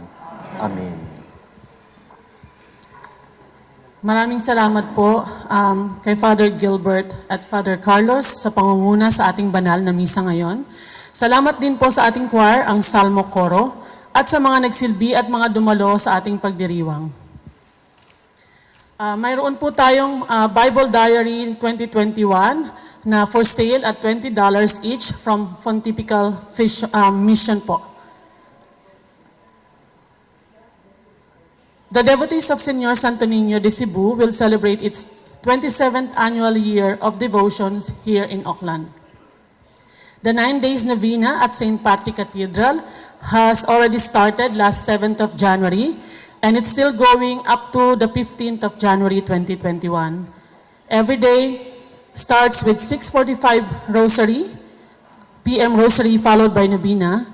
Amen. Maraming salamat po kay Father Gilbert at Father Carlos sa pangunguna sa ating banal na misa ngayon. Salamat din po sa ating choir, ang Salmo Coro, at sa mga nagsilbi at mga dumalo sa ating pagdiriwang. Mayroon po tayong Bible Diary 2021 na for sale at $20 each from Pontifical Mission po. The devotees of Señor Santo Niño de Cebu will celebrate its 27th annual year of devotions here in Auckland. The 9 days novena at St. Patrick Cathedral has already started last 7th of January, and it's still going up to the 15th of January 2021. Every day starts with 6:45 p.m. rosary followed by novena.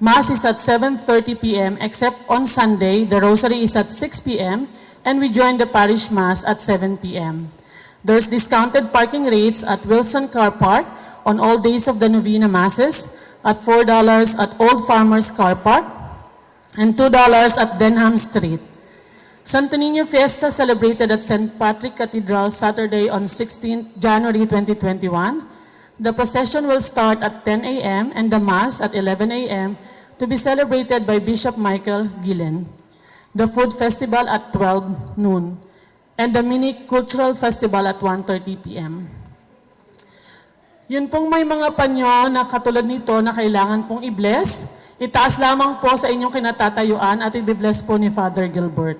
Mass is at 7:30 p.m. except on Sunday, the rosary is at 6 p.m. and we join the parish mass at 7 p.m. There's discounted parking rates at Wilson Car Park on all days of the novena masses, at $4 at Old Farmers Car Park, and $2 at Denham Street. Santo Niño Fiesta celebrated at St. Patrick Cathedral Saturday on 16th January 2021. The procession will start at 10 a.m. and the Mass at 11 a.m. to be celebrated by Bishop Michael Gillen. the Food Festival at 12 noon, and the Mini Cultural Festival at 1:30 p.m. Yun pong may mga panyo na katulad nito na kailangan pong i-bless, itaas lamang po sa inyong kinatatayuan at i-bless po ni Father Gilbert.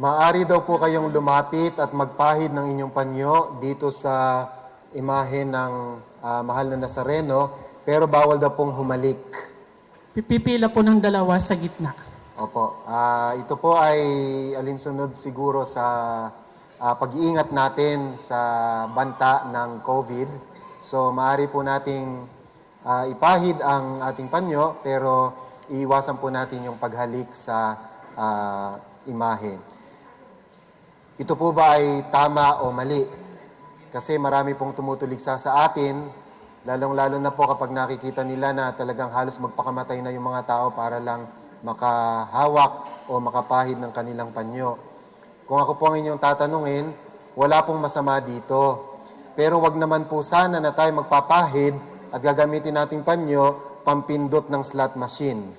Maaari daw po kayong lumapit at magpahid ng inyong panyo dito sa imahe ng mahal na Nazareno, pero bawal daw pong humalik. Pipipila po ng dalawa sa gitna. Opo. Ito po ay alinsunod siguro sa pag-iingat natin sa banta ng COVID. So maaari po nating ipahid ang ating panyo, pero iiwasan po natin yung paghalik sa imahe. Ito po ba ay tama o mali? Kasi marami pong tumutuligsa sa atin, lalong-lalo na po kapag nakikita nila na talagang halos magpakamatay na yung mga tao para lang makahawak o makapahid ng kanilang panyo. Kung ako po ang inyong tatanungin, wala pong masama dito. Pero wag naman po sana na tayo magpapahid at gagamitin nating panyo pampindot ng slot machine.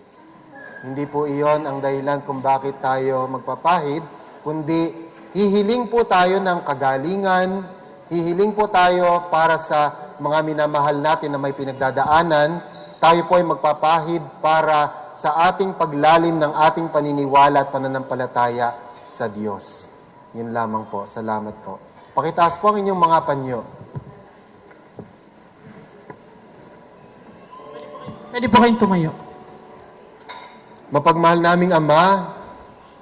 Hindi po iyon ang dahilan kung bakit tayo magpapahid, kundi hihiling po tayo ng kagalingan, hihiling po tayo para sa mga minamahal natin na may pinagdadaanan. Tayo po ay magpapahid para sa ating paglalim ng ating paniniwala at pananampalataya sa Diyos. Yun lamang po. Salamat po. Pakitaas po ang inyong mga panyo. Pwede po kayong tumayo. Mapagmahal naming Ama,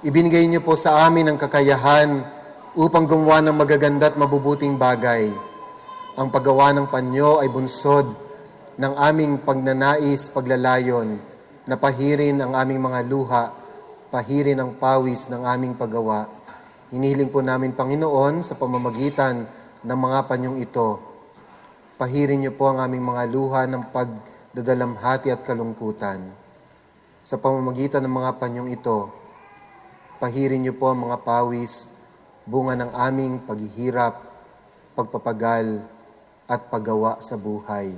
ibinigay niyo po sa amin ang kakayahan upang gumawa ng magaganda at mabubuting bagay. Ang paggawa ng panyo ay bunsod ng aming pagnanais, paglalayon, na pahirin ang aming mga luha, pahirin ang pawis ng aming paggawa. Hinihiling po namin, Panginoon, sa pamamagitan ng mga panyong ito, pahirin niyo po ang aming mga luha ng pagdadalamhati at kalungkutan. Sa pamamagitan ng mga panyong ito, pahirin niyo po ang mga pawis, bunga ng aming paghihirap, pagpapagal, at paggawa sa buhay.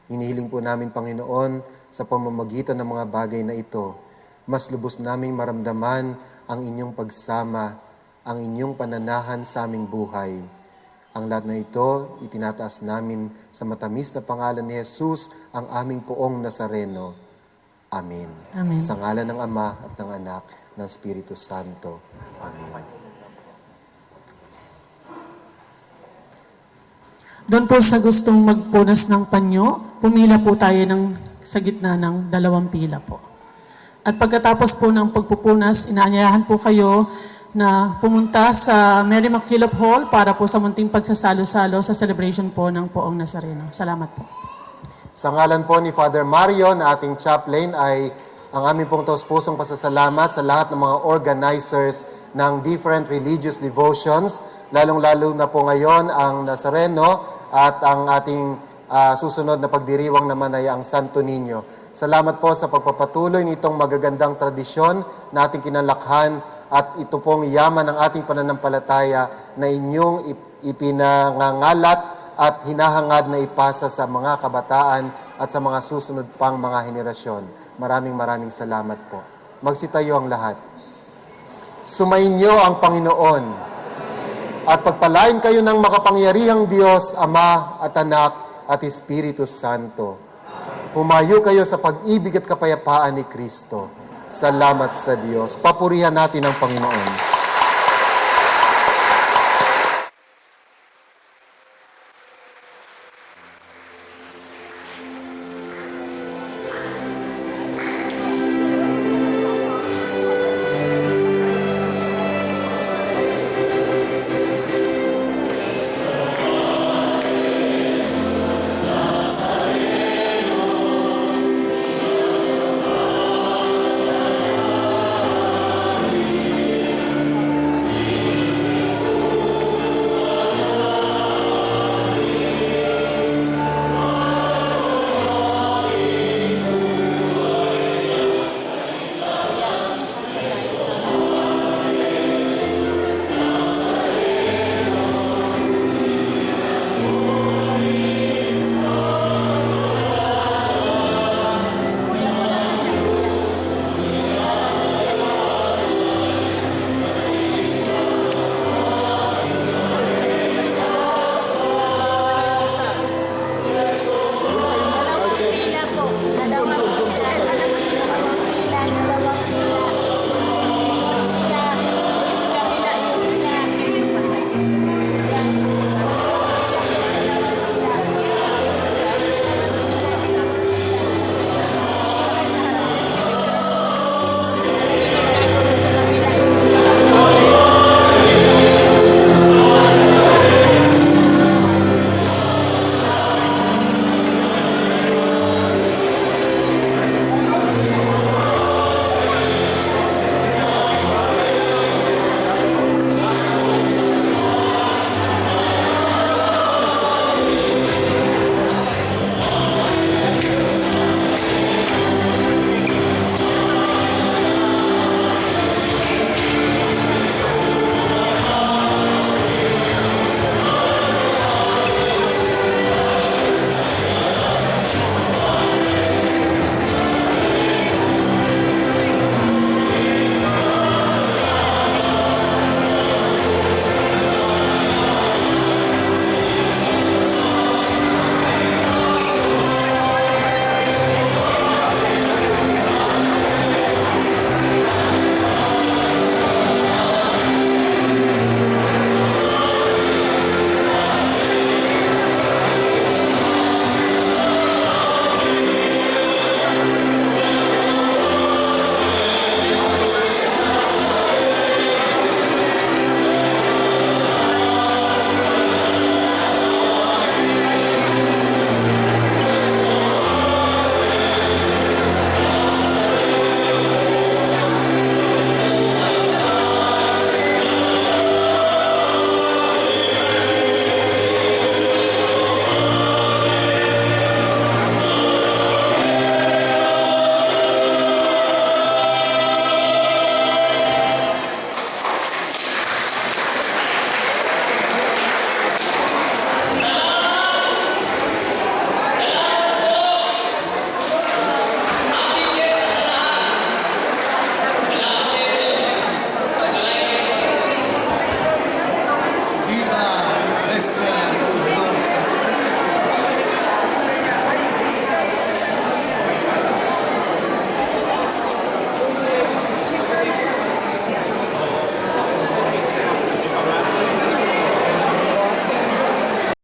Hinihiling po namin, Panginoon, sa pamamagitan ng mga bagay na ito, mas lubos naming maramdaman ang inyong pagsama, ang inyong pananahan sa aming buhay. Ang lahat na ito, itinataas namin sa matamis na pangalan ni Jesus, ang aming poong Nazareno. Amen. Amen. Sa ngalan ng Ama at ng Anak, ng Espiritu Santo. Amen. Doon po sa gustong magpunas ng panyo, pumila po tayo sa gitna ng 2 pila po. At pagkatapos po ng pagpupunas, inaanyayahan po kayo na pumunta sa Mary MacKillop Hall para po sa munting pagsasalo-salo sa celebration po ng Poong Nazareno. Salamat po. Sa ngalan po ni Father Mario na ating chaplain ay ang aming pong taus-pusong pasasalamat sa lahat ng mga organizers ng different religious devotions, lalong-lalo na po ngayon ang Nazareno at ang ating susunod na pagdiriwang naman ay ang Santo Niño. Salamat po sa pagpapatuloy nitong magagandang tradisyon na ating kinalakhan at ito pong yaman ng ating pananampalataya na inyong ipinangangalat at hinahangad na ipasa sa mga kabataan at sa mga susunod pang mga henerasyon. Maraming salamat po. Magsitayo ang lahat. Sumainyo ang Panginoon at pagpalain kayo ng makapangyarihang Diyos, Ama at Anak at Espiritu Santo. Humayo kayo sa pag-ibig at kapayapaan ni Kristo. Salamat sa Diyos. Papurihan natin ang Panginoon.